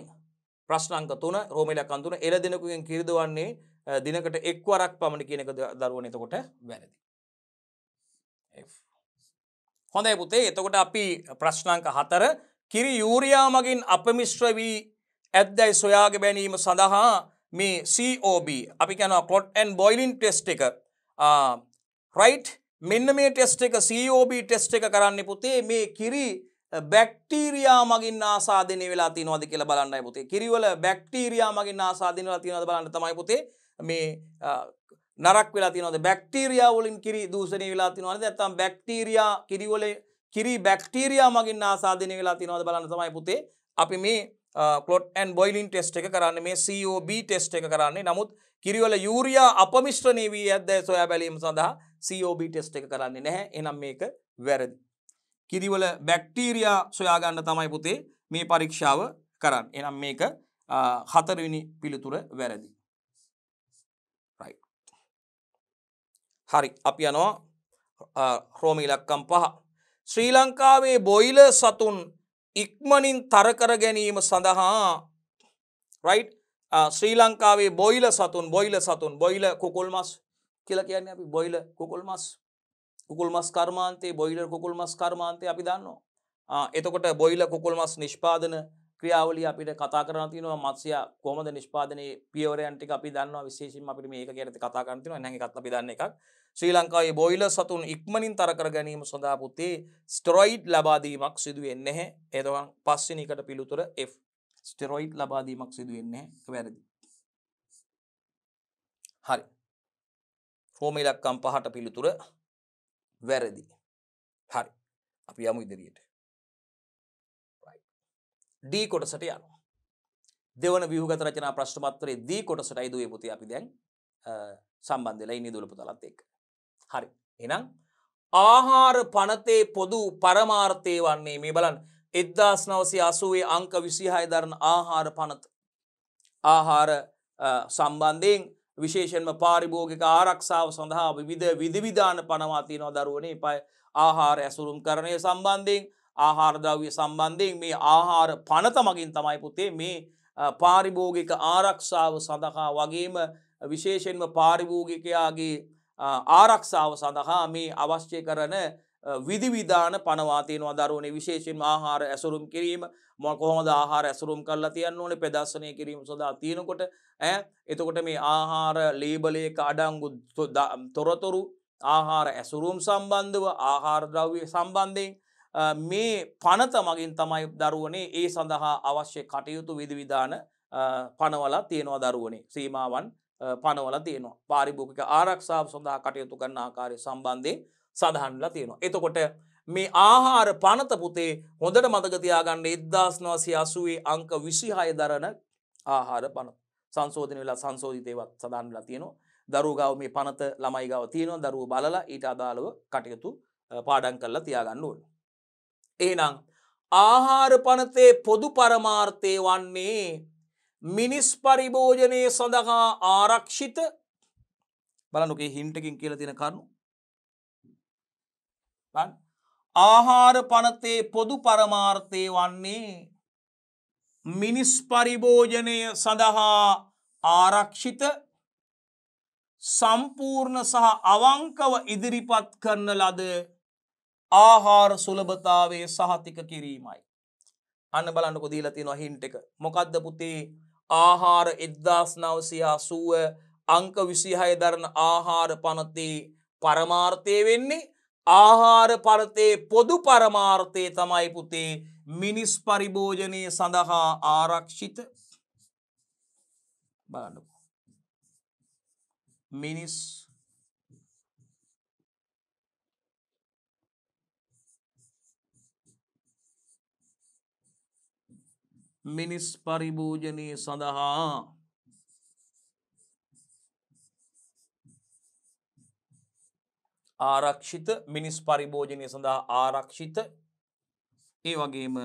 ප්‍රශ්න අංක 3 රෝම ඉලක්කම් 3 එළදෙනෙකුගෙන් කිරි දවන්නේ දිනකට එක්වරක් පමණ කියන එක දරුවනේ එතකොට වැරදි. හොඳයි පුතේ එතකොට අපි ප්‍රශ්නාංක 4 කිරි යූරියා මගින් අපමිශ්‍ර වී ඇද්දැයි සොයාගෙන බැලීම සඳහා මේ COB අපි කියනවා clot and boiling test එක right මෙන්න මේ ටෙස්ට් එක COB ටෙස්ට් එක කරන්නේ පුතේ මේ කිරි බැක්ටීරියා මගින් ආසාදනය වෙලා තියෙනවද කියලා බලන්නයි පුතේ. කිරි වල බැක්ටීරියා මගින් ආසාදනය වෙලා තියෙනවද බලන්න තමයි පුතේ මේ නරක් වෙලා තියෙනවද බැක්ටීරියා වලින් කිරි දූෂණය වෙලා තියෙනවද නැත්නම් බැක්ටීරියා කිරි වල කිරි බැක්ටීරියා මගින් ආසාදනය වෙලා තියෙනවද බලන්න තමයි පුතේ අපි මේ clot and boiling test එක කරන්නේ මේ COB test එක කරන්නේ. නමුත් කිරි වල යූරියා අපමිශ්‍රණය වී ඇද්දැයි සොයා බැලීම සඳහා COB test එක කරන්නේ නැහැ. එහෙනම් මේක වැරදි. කිරි වල බැක්ටීරියා සොයා ගන්න තමයි පුතේ මේ පරීක්ෂාව කරන්නේ. එහෙනම් මේක 4 වෙනි පිළිතුර වැරදි. right. හරි අපි යනවා රෝම ඉලක්කම් 5. ශ්‍රී ලංකාවේ බොයිලර් සතුන් ඉක්මනින් තර කර ගැනීම සඳහා right ශ්‍රී ලංකාවේ බොයිලර් සතුන් බොයිලර් කුකුල් මස් කියලා කියන්නේ අපි බොයිලර් කුකුල් මස් කර්මාන්තයේ බොයිලර් කුකුල් මස් කර්මාන්තය අපි දන්නවා. එතකොට බොයිලර් කුකුල් මස් නිෂ්පාදන ක්‍රියාවලිය අපිට කතා කරන්න තියෙනවා මත්ස්‍ය කොහොමද නිෂ්පාදනයේ පියවරයන් ටික අපි දන්නවා විශේෂයෙන්ම අපිට මේක ගැන කතා කරන්න තියෙනවා. එහෙනම් ඒකත් අපි දන්න එකක්. ශ්‍රී ලංකාවේ බොයිලර් සතුන් ඉක්මනින් තර කර ගැනීම සඳහා පුතේ ස්ටෙරොයිඩ් ලබා දීමක් සිදු වෙන්නේ නැහැ. එතකොට පස්වෙනි එකට පිළිතුර F. ස්ටෙරොයිඩ් ලබා දීමක් සිදු වෙන්නේ නැහැ. වැරදි. හරි. රෝම ඉලක්කම් 5ට පිළිතුර වැරදි. හරි. අපි යමු ඉදිරියට. D කොටසට යනවා. දෙවන ව්‍යුහගත රචනා ප්‍රශ්න පත්‍රයේ D කොටසටයි දුවේ පුතේ අපි දැන් සම්බන්ධ වෙලා ඉන්නේ දුල පුතාලත් එක්ක. හරි. එහෙනම් ආහාර පනතේ පොදු පරමාර්ථය වන්නේ මේ බලන්න 1980 අංක 26 දරන ආහාර පනත. ආහාර සම්බන්ධයෙන් විශේෂයෙන්ම පාරිභෝගික ආරක්ෂාව සඳහා විවිධ විධිවිධාන පනවා තියෙනවා දරුවනේ. ආහාර ඇසුරුම් කරණය සම්බන්ධයෙන් ආහාර ද්‍රව්‍ය සම්බන්ධයෙන් මේ ආහාර පනත මගින් තමයි පුතේ මේ පාරිභෝගික ආරක්ෂාව සඳහා වගේම විශේෂයෙන්ම පාරිභෝගිකයාගේ ආරක්ෂාව සඳහා මේ අවශ්‍ය කරන විධිවිධාන පනවා තියෙනවා දරුවනේ. විශේෂයෙන්ම ආහාර ඇසුරුම් කිරීම කොහොමද ආහාර ඇසුරුම් කරලා තියන්න ඕනේ ප්‍රදර්ශනය කිරීම සඳහා තියෙනකොට එතකොට මේ ආහාර ලේබලයක අඩංගු තොරතුරු ආහාර ඇසුරුම් සම්බන්ධව ආහාර ද්‍රව්‍ය සම්බන්ධයෙන් මේ පනත මගින් තමයි දරුවනේ ඒ සඳහා අවශ්‍ය කටයුතු විධිවිධාන පනවලා තියෙනවා දරුවනේ. සීමාවන් පනවලා තියෙනවා. පාරිභෝගික ආරක්ෂාව සඳහා කටයුතු කරන ආකාරය සම්බන්ධයෙන් සඳහන්ලා තියෙනවා. එතකොට මේ ආහාර පනත පුතේ හොඳට මතක තියාගන්න 1980 අංක 26 දරන ආහාර පනත. සංශෝධන වෙලා සංශෝධිත ඒවත් සඳහන්ලා තියෙනවා. දරුවෝ ගාව මේ පනත ළමයි ගාව තියෙනවා. දරුවෝ බලලා ඊට අදාළව කටයුතු පාඩම් කරලා තියාගන්න ඕනේ. එහෙනම් ආහාර පනතේ පොදු පරමාර්ථය වන්නේ මිනිස් පරිභෝජනය සඳහා ආරක්ෂිත බලන්නකේ හින්ට් එකකින් කියලා තියෙන කරුණු. ආහාර පනතේ පොදු පරමාර්ථය වන්නේ මිනිස් පරිභෝජනය සඳහා ආරක්ෂිත සම්පූර්ණ සහ අවංකව ඉදිරිපත් කරන ලද ආහාර සුලභතාවයේ සහතික කිරීමයි. අන්න බලන්නකො දීලා තියෙනවා හින්ට් එක. මොකද්ද පුතේ? ආහාර 1980 අංක 26 දරන ආහාර පනතේ පරමාර්ථය වෙන්නේ ආහාර පනතේ පොදු පරමාර්ථය තමයි පුතේ මිනිස් පරිභෝජනය සඳහා ආරක්ෂිත බලන්නකො මිනිස් පරිභෝජනය සඳහා ආරක්ෂිත මිනිස් පරිභෝජනය සඳහා ආරක්ෂිත ඒ වගේම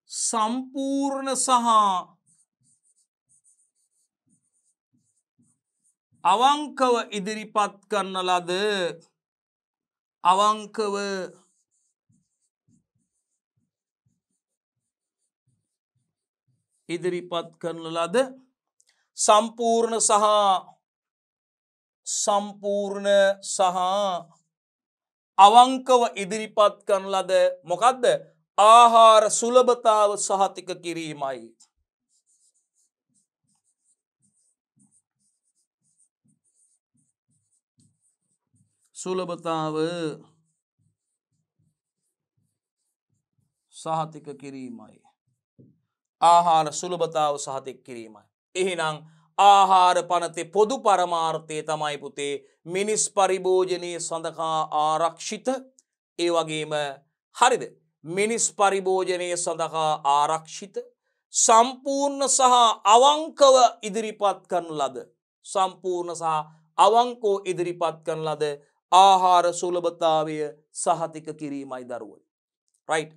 සම්පූර්ණ සහ අවංකව ඉදිරිපත් කරන ලද අවංකව ඉදිරිපත් කරන ලද සම්පූර්ණ සහ අවංකව ඉදිරිපත් කරන ලද මොකද්ද? ආහාර සුලභතාව සහතික කිරීමයි. සුලභතාව සහතික කිරීමයි. ආහාර සුලභතාව සහතික කිරීමයි. එහෙනම් ආහාර පනතේ පොදු පරමාර්ථය තමයි පුතේ මිනිස් පරිභෝජනයේ සඳහා ආරක්ෂිත ඒ වගේම හරිද? මිනිස් පරිභෝජනයේ සඳහා ආරක්ෂිත සම්පූර්ණ සහ අවංකව ඉදිරිපත් කරන ලද සම්පූර්ණ සහ අවංකව ඉදිරිපත් කරන ලද ආහාර සුලභතාවය සහතික කිරීමයි දරුවෝ. රයිට්.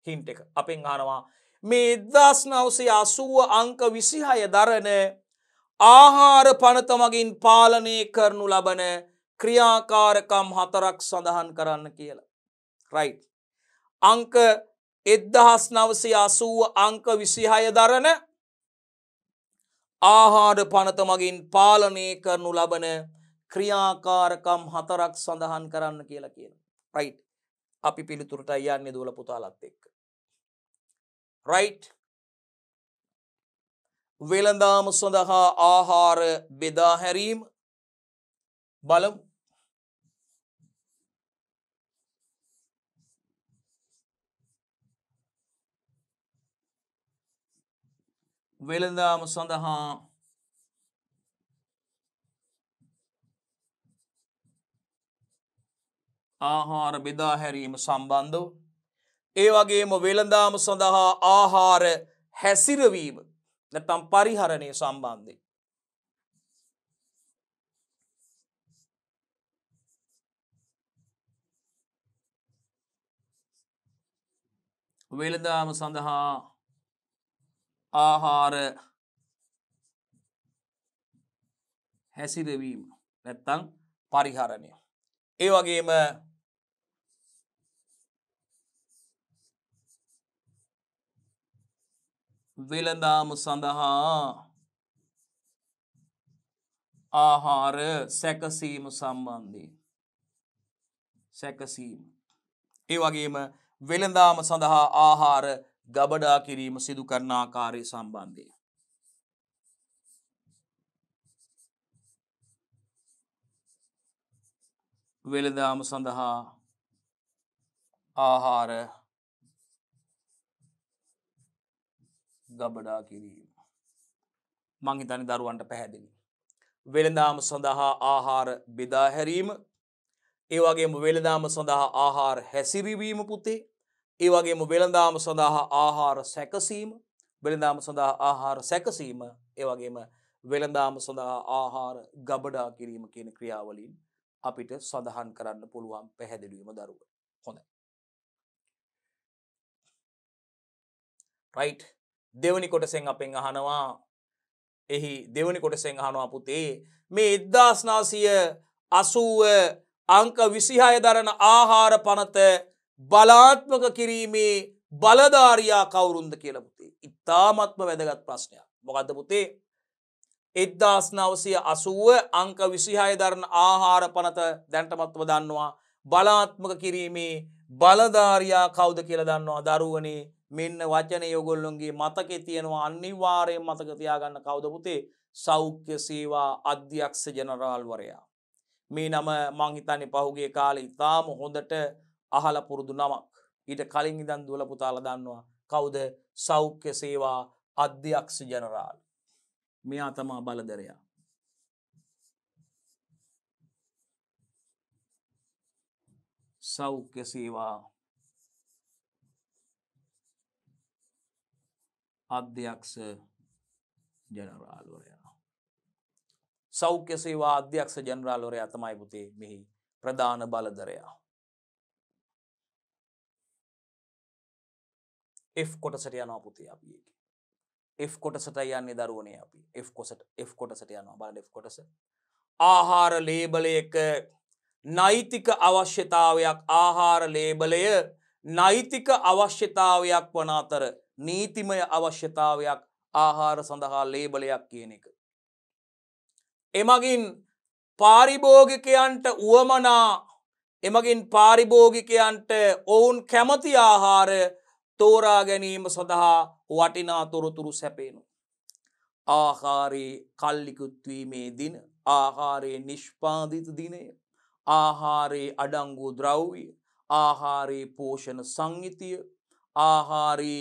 හින්ට් එක අපෙන් අහනවා මේ 1980 අංක 26 දරන ආහාර පනත මගින් පාලනය කරනු ලබන ක්‍රියාකාරකම් 4ක් සඳහන් කරන්න කියලා. රයිට්. අංක 1980 අංක 26 දරන ආහාර පනත මගින් පාලනය කරනු ලබන ක්‍රියාකාරකම් 4ක් සඳහන් කරන්න කියලා කියනවා. රයිට්. අපි පිළිතුරට යන්නේ දුවල පුතාලත් එක්ක. රයිට්. වෙළඳාම සඳහා ආහාර බෙදා හැරීම බලමු. වෙළඳාම සඳහා ආහාර බෙදා හැරීම සම්බන්ධව ඒ වගේම වෙළඳාම සඳහා ආහාර හැසිරවීම නැත්නම් පරිහරණය සම්බන්ධයෙන් වෙළඳාම සඳහා ආහාර හැසිරවීම නැත්නම් පරිහරණය ඒ වගේම වෙළඳාම සඳහා ආහාර සැකසීම සම්බන්ධයෙන් සැකසීම ඒ වගේම වෙළඳාම සඳහා ආහාර ගබඩා කිරීම සිදු කරන ආකාරය සම්බන්ධයෙන් වෙළඳාම සඳහා ආහාර ගබඩා කිරීම මං හිතන්නේ දරුවන්ට පැහැදිලි. වෙළඳාම සඳහා ආහාර බෙදා හැරීම ඒ වගේම වෙළඳාම සඳහා ආහාර හැසිරවීම පුතේ ඒ වගේම වෙළඳාම සඳහා ආහාර සැකසීම වෙළඳාම සඳහා ආහාර සැකසීම ඒ වගේම වෙළඳාම සඳහා ආහාර ගබඩා කිරීම කියන ක්‍රියාවලීන් අපිට සඳහන් කරන්න පුළුවන් පැහැදිලිවම දරුවෝ. හොඳයි. රයිට්. දෙවනි කොටසෙන් අපෙන් අහනවා එහි දෙවනි කොටසෙන් අහනවා පුතේ මේ 1980 අංක 26 දරන ආහාර පනත බලාත්මක කිරීමේ බලධාරියා කවුරුන්ද කියලා පුතේ. ඉතාමත්ම වැදගත් ප්‍රශ්නයක්. මොකද්ද පුතේ? 1980 අංක 26 දරන ආහාර පනත දැනටමත්ව දන්නවා. බලාත්මක කිරීමේ බලධාරියා කවුද කියලා දන්නවා දරුවනේ. මෙන්න වචනේ ඔයගොල්ලොන්ගේ මතකේ තියෙනවා අනිවාර්යයෙන් මතක තියාගන්න කවුද පුතේ? සෞඛ්‍ය සේවා අධ්‍යක්ෂ ජනරාල්වරයා. මේ නම මං හිතන්නේ පහුගිය කාලේ ඉතාම හොඳට අහලා පුරුදු නමක්. ඊට කලින් ඉඳන් දුවලා පුතාලා දන්නවා කවුද? සෞඛ්‍ය සේවා අධ්‍යක්ෂ ජනරාල්. මෙයා තමයි බලදරයා. සෞඛ්‍ය සේවා අධ්‍යක්ෂ ජනරාල්වරයා. සෞඛ්‍ය සේවා අධ්‍යක්ෂ ජනරාල්වරයා තමයි පුතේ මෙහි ප්‍රධාන බලධරයා. F කොටසට යනවා පුතේ අපි ඒකේ. F කොටසට යන්නේ දරුවනේ අපි. F කොටසට යනවා බලන්න F කොටස. ආහාර ලේබලයක නෛතික අවශ්‍යතාවයක් ආහාර ලේබලය නෛතික අවශ්‍යතාවයක් වන අතර නීතිමය අවශ්‍යතාවයක් ආහාර සඳහා ලේබලයක් කියන එක. එමගින් පාරිභෝගිකයන්ට උවමනා එමගින් පාරිභෝගිකයන්ට ඔවුන් කැමති ආහාර තෝරා ගැනීම සඳහා වටිනා තොරතුරු සැපේනු. ආහාරයේ කල්ලිකුත්වීමේ දින, ආහාරයේ නිෂ්පාදිත දිනය, ආහාරයේ අඩංගු ද්‍රව්‍ය, ආහාරයේ පෝෂණ සංයුතිය, ආහාරය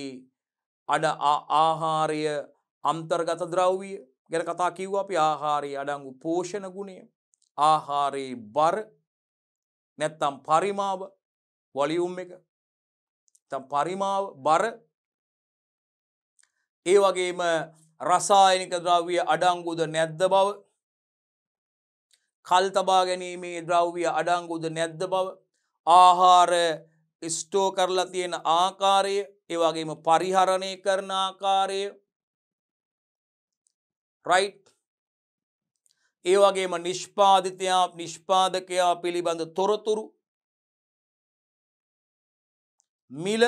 අන්තර්ගත ද්‍රව්‍ය ගැන කතා කිව්වා අපි. ආහාරයේ අඩංගු පෝෂණ ගුණය, ආහාරයේ බර නැත්තම් පරිමාව, වොලියුම් එක, නැත්තම් පරිමාව, බර, ඒ වගේම රසායනික ද්‍රව්‍ය අඩංගුද නැද්ද බව, කල් තබා ගැනීමේ ද්‍රව්‍ය අඩංගුද නැද්ද බව, ආහාර ස්ටෝ කරලා තියෙන ආකාරය, ඒ වගේම පරිහරණය කරන ආකාරය, රයිට්. ඒ වගේම නිෂ්පාදකයා පිළිබඳ තොරතුරු, මිල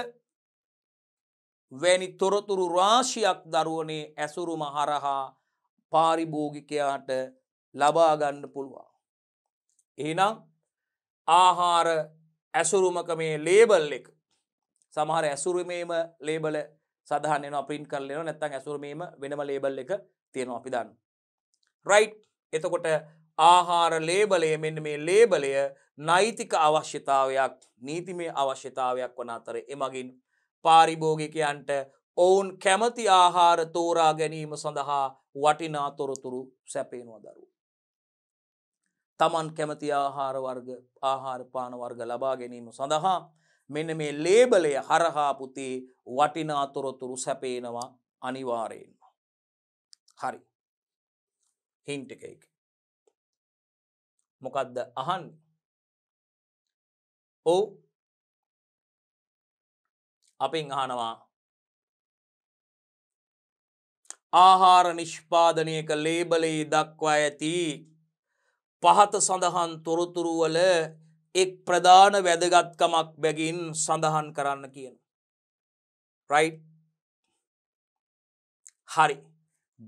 වැනි තොරතුරු රාශියක් දරුවනේ ඇසුරුම හරහා පාරිභෝගිකයාට ලබා ගන්න පුළුවන්. එහෙනම් ආහාර ඇසුරුමක මේ ලේබල් එක, සමහර ඇසුරුමේම ලේබල සඳහන් වෙනවා, print කරලා එනවා, නැත්නම් ඇසුරුමේම වෙනම ලේබල් එක තියෙනවා අපි දන්නවා. රයිට්. එතකොට ආහාර ලේබලය, මෙන්න මේ ලේබලය නෛතික අවශ්‍යතාවයක්, නීතිමය අවශ්‍යතාවයක් වන අතර එමගින් පාරිභෝගිකයන්ට ඔවුන් කැමති ආහාර තෝරා ගැනීම සඳහා වටිනා තොරතුරු සැපේනවා දරුවෝ. තමන් කැමති ආහාර වර්ග, ආහාර පාන වර්ග ලබා ගැනීම සඳහා මෙන්න මේ ලේබලය හරහා පුතේ වටිනා තොරතුරු සැපේනවා අනිවාර්යෙන්ම. හරි. හින්ට් එක. මොකද්ද අහන්නේ? ඔව්. අපෙන් අහනවා ආහාර නිෂ්පාදනයක ලේබලයේ දක්වා ඇති පහත සඳහන් තොරතුරු වල එක් ප්‍රධාන වැදගත්කමක් බැගින් සඳහන් කරන්න කියන. රයිට්. හරි.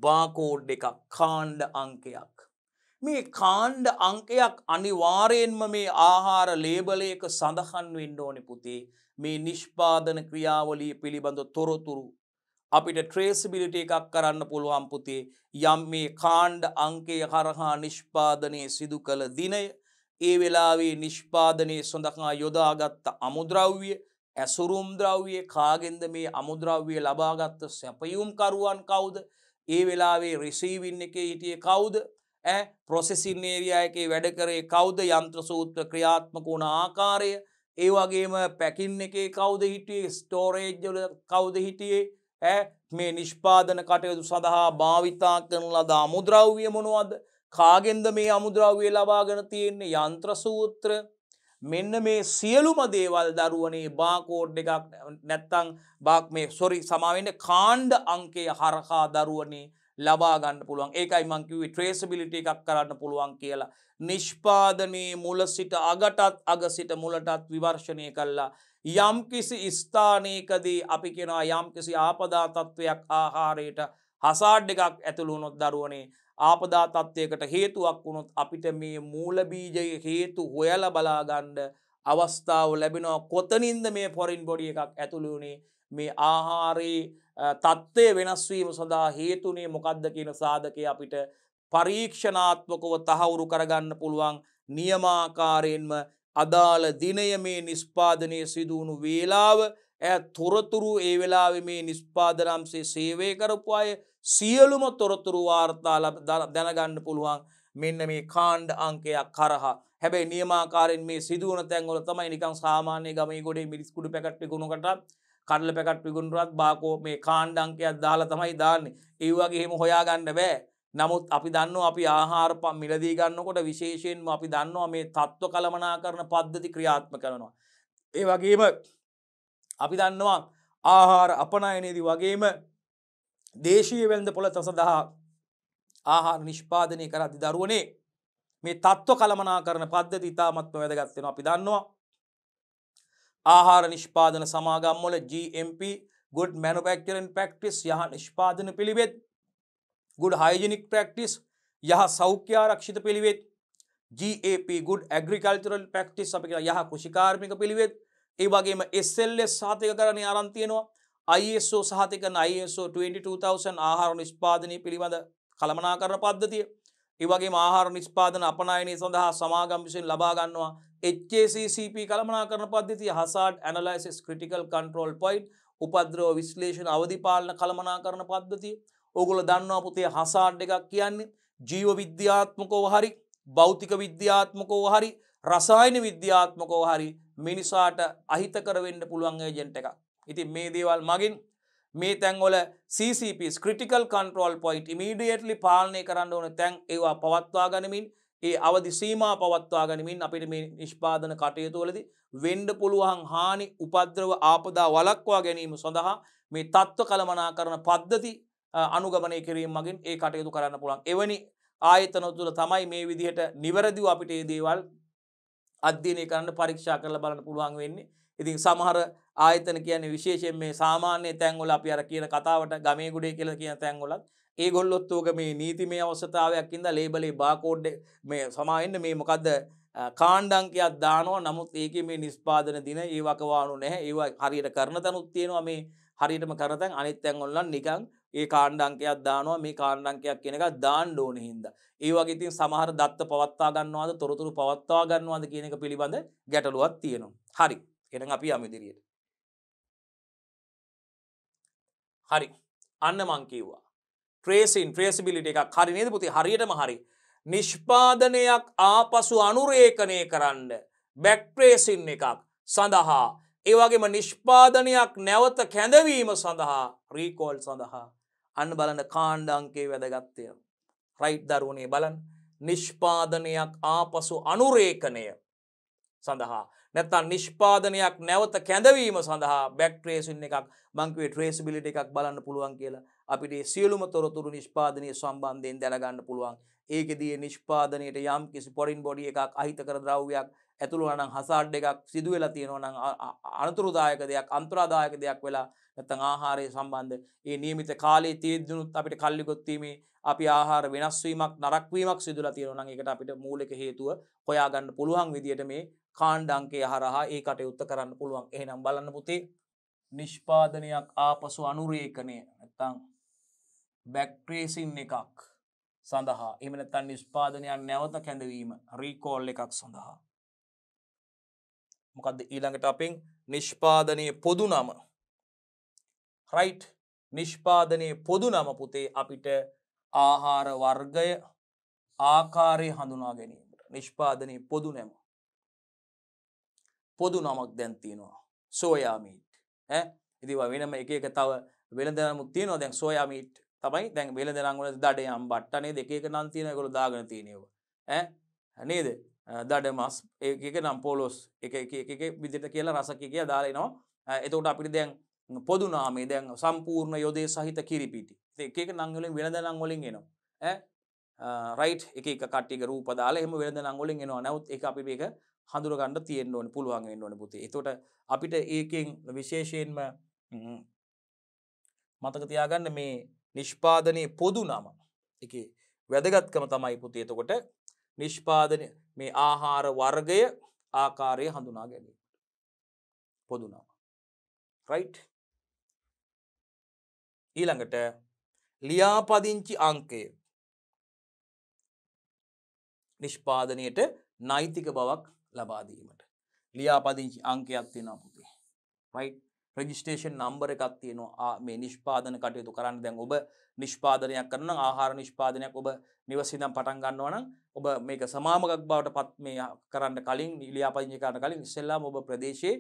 බාකෝඩ් එකක්, කාණ්ඩ අංකයක්. මේ කාණ්ඩ අංකයක් අනිවාර්යෙන්ම මේ ආහාර ලේබලයක සඳහන් වෙන්න ඕනේ පුතේ. මේ නිෂ්පාදන ක්‍රියාවලිය පිළිබඳ තොරතුරු අපිට ට්‍රේසබිලිටි එකක් කරන්න පුළුවන් පුතේ. යම් මේ කාණ්ඩ අංකය හරහා නිෂ්පාදනයේ සිදු කළ දිනය, ඒ වෙලාවේ නිෂ්පාදනයේ සඳහා යොදාගත් අමුද්‍රව්‍ය, ඇසුරුම් ද්‍රව්‍ය, කාගෙන්ද මේ අමුද්‍රව්‍ය ලබාගත් සැපයුම් කරුවන් කවුද, ඒ වෙලාවේ රිසීවින් එකේ හිටියේ කවුද, ප්‍රොසෙසින් ඒරියා එකේ වැඩ කරේ කවුද, යන්ත්‍ර සූත්‍ර ක්‍රියාත්මක වුණ ආකාරය, ඒ වගේම පැකින් එකේ කවුද හිටියේ, ස්ටෝරේජ් වල කවුද හිටියේ, මේ නිෂ්පාදන කටයුතු සඳහා භාවිතා කරන ලද අමුද්‍රව්‍ය මොනවද, කාගෙන්ද මේ අමුද්‍රව්‍ය ලබාගෙන තියෙන්නේ, යන්ත්‍ර සූත්‍ර, මෙන්න මේ සියලුම දේවල් දරුවනේ බාකෝඩ් එකක් නැත්තම් සමාවෙන්න කාණ්ඩ අංකය හරහා දරුවනේ ලබා ගන්න පුළුවන්. ඒකයි මං කිව්වේ ට්‍රේසබිලිටි එකක් කරන්න පුළුවන් කියලා. නිෂ්පාදනයේ මුල සිට අගටත් අග සිට මුලටත් විවර්ෂණය කළා. යම්කිසි ස්ථානයකදී අපි කියනවා යම්කිසි ආපදා තත්වයක් ආහාරයට හසාඩ් එකක් ඇතුළු වුණොත් දරුවනේ, ආපදා තත්වයකට හේතුවක් වුණොත් අපිට මේ මූල බීජයේ හේතු හොයලා බලා ගන්න අවස්ථාව ලැබෙනවා. කොතනින්ද මේ ෆොරින් බොඩි එකක් ඇතුළු වුණේ, මේ ආහාරයේ තත්ත්වය වෙනස් වීම සඳහා හේතුනේ මොකද්ද කියන සාධකය අපිට පරීක්ෂණාත්මකව තහවුරු කරගන්න පුළුවන්. නියමාකාරයෙන්ම අදාළ දිනය, මේ නිෂ්පාදනයේ සිදු වුණු වේලාව, තොරතුරු, ඒ වෙලාවේ මේ නිෂ්පාදන අංශයේ සේවය කරපු අය සියලුම තොරතුරු වාර්තා දැනගන්න පුළුවන් මෙන්න මේ කාණ්ඩ අංකයක් කරහා. හැබැයි නියමාකාරයෙන් මේ සිදුවන තැන්වල තමයි නිකන් සාමාන්‍ය ගමේ ගොඩේ මිරිස් කුඩු පැකට් විකුණනකොටත්, කඩල පැකට් විකුණනකොටත් බාකෝ මේ කාණ්ඩ අංකයක් දාලා තමයි දාන්නේ. ඒ වගේ එහෙම හොයාගන්න බෑ. නමුත් අපි දන්නවා අපි ආහාර මිලදී ගන්නකොට විශේෂයෙන්ම අපි දන්නවා මේ තත්ත්ව කළමනාකරණ පද්ධති ක්‍රියාත්මක කරනවා. ඒ වගේම අපි දන්නවා ආහාර අපනයනයේදී වගේම දේශීය වෙළඳපොළ සඳහා ආහාර නිෂ්පාදනය කරද්දී දරුවනේ මේ තත්ත්ව කළමනාකරණ පද්ධති ඉතාමත්ම වැදගත් වෙනවා. අපි දන්නවා ආහාර නිෂ්පාදන සමාගම් වල GMP good manufacturing practice යහ නිෂ්පාදන පිළිවෙත්, good hygienic practice යහ සෞඛ්‍ය ආරක්ෂිත පිළිවෙත්, GAP good agricultural practice අපි කියන යහ කෘෂිකාර්මික පිළිවෙත්, ඒ වගේම SLS සහතිකකරණය ආරම්භ තියෙනවා, ISO සහතිකකරණ ISO 22000 ආහාර නිෂ්පාදනය පිළිබඳ කළමනාකරණ පද්ධතිය, ඒ වගේම ආහාර නිෂ්පාදන අපනයනය සඳහා සමාගම් විසින් ලබා ගන්නවා HACCP කළමනාකරණ පද්ධතිය, hazard analysis critical control point උපද්‍රව විශ්ලේෂණ අවධි පාලන කළමනාකරණ පද්ධතිය. ඕගොල්ලෝ දන්නවා පුතේ hazard එකක් කියන්නේ ජීව විද්‍යාත්මකව හරි භෞතික විද්‍යාත්මකව හරි රසායන විද්‍යාත්මකව හරි මිනිසාට අහිතකර වෙන්න පුළුවන් ඒජන්ට් එකක්. ඉතින් මේ දේවල් මගින් මේ තැන්වල CCPs critical control point immediately පාලනය කරන්න ඕන තැන් ඒවා පවත්වා ගනිමින් ඒ අවදි සීමා පවත්වා ගනිමින් අපිට මේ නිෂ්පාදන කටයුතු වලදී වෙන්න පුළුවන් හානි උපද්‍රව ආපදා වළක්වා ගැනීම සඳහා මේ තත්ත්ව කළමනාකරණ පද්ධති අනුගමනය කිරීම මගින් ඒ කටයුතු කරන්න පුළුවන්. එවැනි ආයතන තුළ තමයි මේ විදිහට නිවැරදිව අපිට මේ දේවල් අධ්‍යයනය කරන්න පරීක්ෂා කරලා බලන්න පුළුවන් වෙන්නේ. ඉතින් සමහර ආයතන කියන්නේ විශේෂයෙන් මේ සාමාන්‍ය තැන්වල අපි අර කියන කතාවට ගමේ ගුඩේ කියලා කියන තැන්වලත් ඒගොල්ලොත් ඕක මේ නීතිමය අවශ්‍යතාවයක් ඉඳලා ලේබලේ බාකෝඩ් මේ සමාවෙන්න මේ මොකද්ද කාණ්ඩාංකයක් දානවා. නමුත් ඒකේ මේ නිෂ්පාදන දින ඒ වකවානු නැහැ. ඒවා හරියට කරන තැනුත් තියෙනවා. මේ හරියටම කරන තැන් අනිත් තැන්වල නම් නිකන් ඒ කාණ්ඩාංකයක් දානවා. මේ කාණ්ඩාංකයක් කියන එක දාන්න ඕනේ හින්දා. ඒ වගේ ඉතින් සමහර දත්ත පවත්වා ගන්නවාද තොරතුරු පවත්වා ගන්නවාද කියන එක පිළිබඳ ගැටලුවක් තියෙනවා. හරි. එහෙනම් අපි යමු ඉදිරියට. හරි. අන්න මං කිව්වා. traceability එකක් හරි නේද පුතේ? හරියටම හරි. නිෂ්පාදනයක් ආපසු අනුරේඛනය කරන්න back tracing එකක් සඳහා ඒ වගේම නිෂ්පාදනයක් නැවත කැඳවීම සඳහා recall සඳහා අන්න බලන්න කාණ්ඩාංකයේ වැදගත්කම. right දරුවනේ බලන්න. නිෂ්පාදනයක් ආපසු අනුරේඛනය සඳහා නැත්නම් නිෂ්පාදනයක් නැවත කැඳවීම සඳහා back tracing එකක් මං කිව්වේ traceability එකක් බලන්න පුළුවන් කියලා. අපිට මේ සියලුම තොරතුරු නිෂ්පාදනයේ සම්බන්ධයෙන් දැනගන්න පුළුවන්. ඒකෙදී නිෂ්පාදනයේට යම් කිසි foreign body එකක් අහිතකර ද්‍රව්‍යයක් ඇතුළු වුණා නම් hazard එකක් සිදු වෙලා තියෙනවා නම් අනතුරුදායක දෙයක් අන්තරාදායක දෙයක් වෙලා නැත්නම් ආහාරය සම්බන්ධ ඒ නියමිත කාලයේ තියෙද්දිනුත් අපිට කල්ලිගොත් වීමේ අපි ආහාර වෙනස් වීමක් නරක වීමක් සිදුලා තියෙනවා නම් ඒකට අපිට මූලික හේතුව හොයාගන්න පුළුවන් විදියට මේ කාණ්ඩාංකය හරහා ඒ කටයුත්ත කරන්න පුළුවන්. එහෙනම් බලන්න පුතේ නිෂ්පාදනයක් ආපසු අනුරේඛනය නැත්නම් back tracing එකක් සඳහා එහෙම නැත්නම් නිෂ්පාදනයක් නැවත කැඳවීම recall එකක් සඳහා මොකද්ද ඊළඟට අපෙන් නිෂ්පාදනයේ පොදු නම right නිෂ්පාදනයේ පොදු නම පුතේ අපිට ආහාර වර්ගය ආකාරය හඳුනා ගැනීමට නිෂ්පාදනයේ පොදු නම පොදු නමක් දැන් තියෙනවා සෝයා මීට් ඉතින් වෙනම එක එක තව වෙළඳ නමුත් තියෙනවා දැන් සෝයා මීට් තමයි දැන් වෙළඳ නම් වල දඩයම් බට්ට නේද එක එක නම් තියෙනවා ඒගොල්ලෝ දාගෙන තියෙනවා නේද දඩ මස් එක එක නම් පොලොස් එක එක විදිහට කියලා රස කිකිය දාලා එනවා එතකොට අපිට දැන් පොදු නාමය දැන් සම්පූර්ණ යොදේ සහිත කිරිපිටි එක එක නම් වලින් වෙළඳ නම් වලින් එනවා රයිට් එක එක කට්ටියක රූප දාලා එහෙම වෙළඳ නම් වලින් එනවා නමුත් ඒක අපි මේක හඳුර ගන්න තියෙන්න ඕනේ පුළුවන් වෙන්න ඕනේ පුතේ. එතකොට අපිට ඒකෙන් විශේෂයෙන්ම මතක තියාගන්න මේ නිෂ්පාදනයේ පොදු නම. ඒකේ වැදගත්කම තමයි පුතේ. එතකොට නිෂ්පාදනයේ මේ ආහාර වර්ගය ආකාරය හඳුනා ගැනීම. පොදු නම. right? ඊළඟට ලියාපදිංචි අංකය. නිෂ්පාදනයේට නෛතික බවක් ලබා දීමට ලියාපදිංචි අංකයක් තියෙනවා පුතේ. right? registration number එකක් තියෙනවා මේ නිෂ්පාදන කටයුතු කරන්න. දැන් ඔබ නිෂ්පාදනයක් කරනවා නම් ආහාර නිෂ්පාදනයක් ඔබ නිවසින්ම පටන් ගන්නවා නම් ඔබ මේක සමාමකක් බවට පත් මේ කරන්න කලින් ලියාපදිංචි කරන්න කලින් ඉස්සෙල්ලාම ඔබ ප්‍රදේශයේ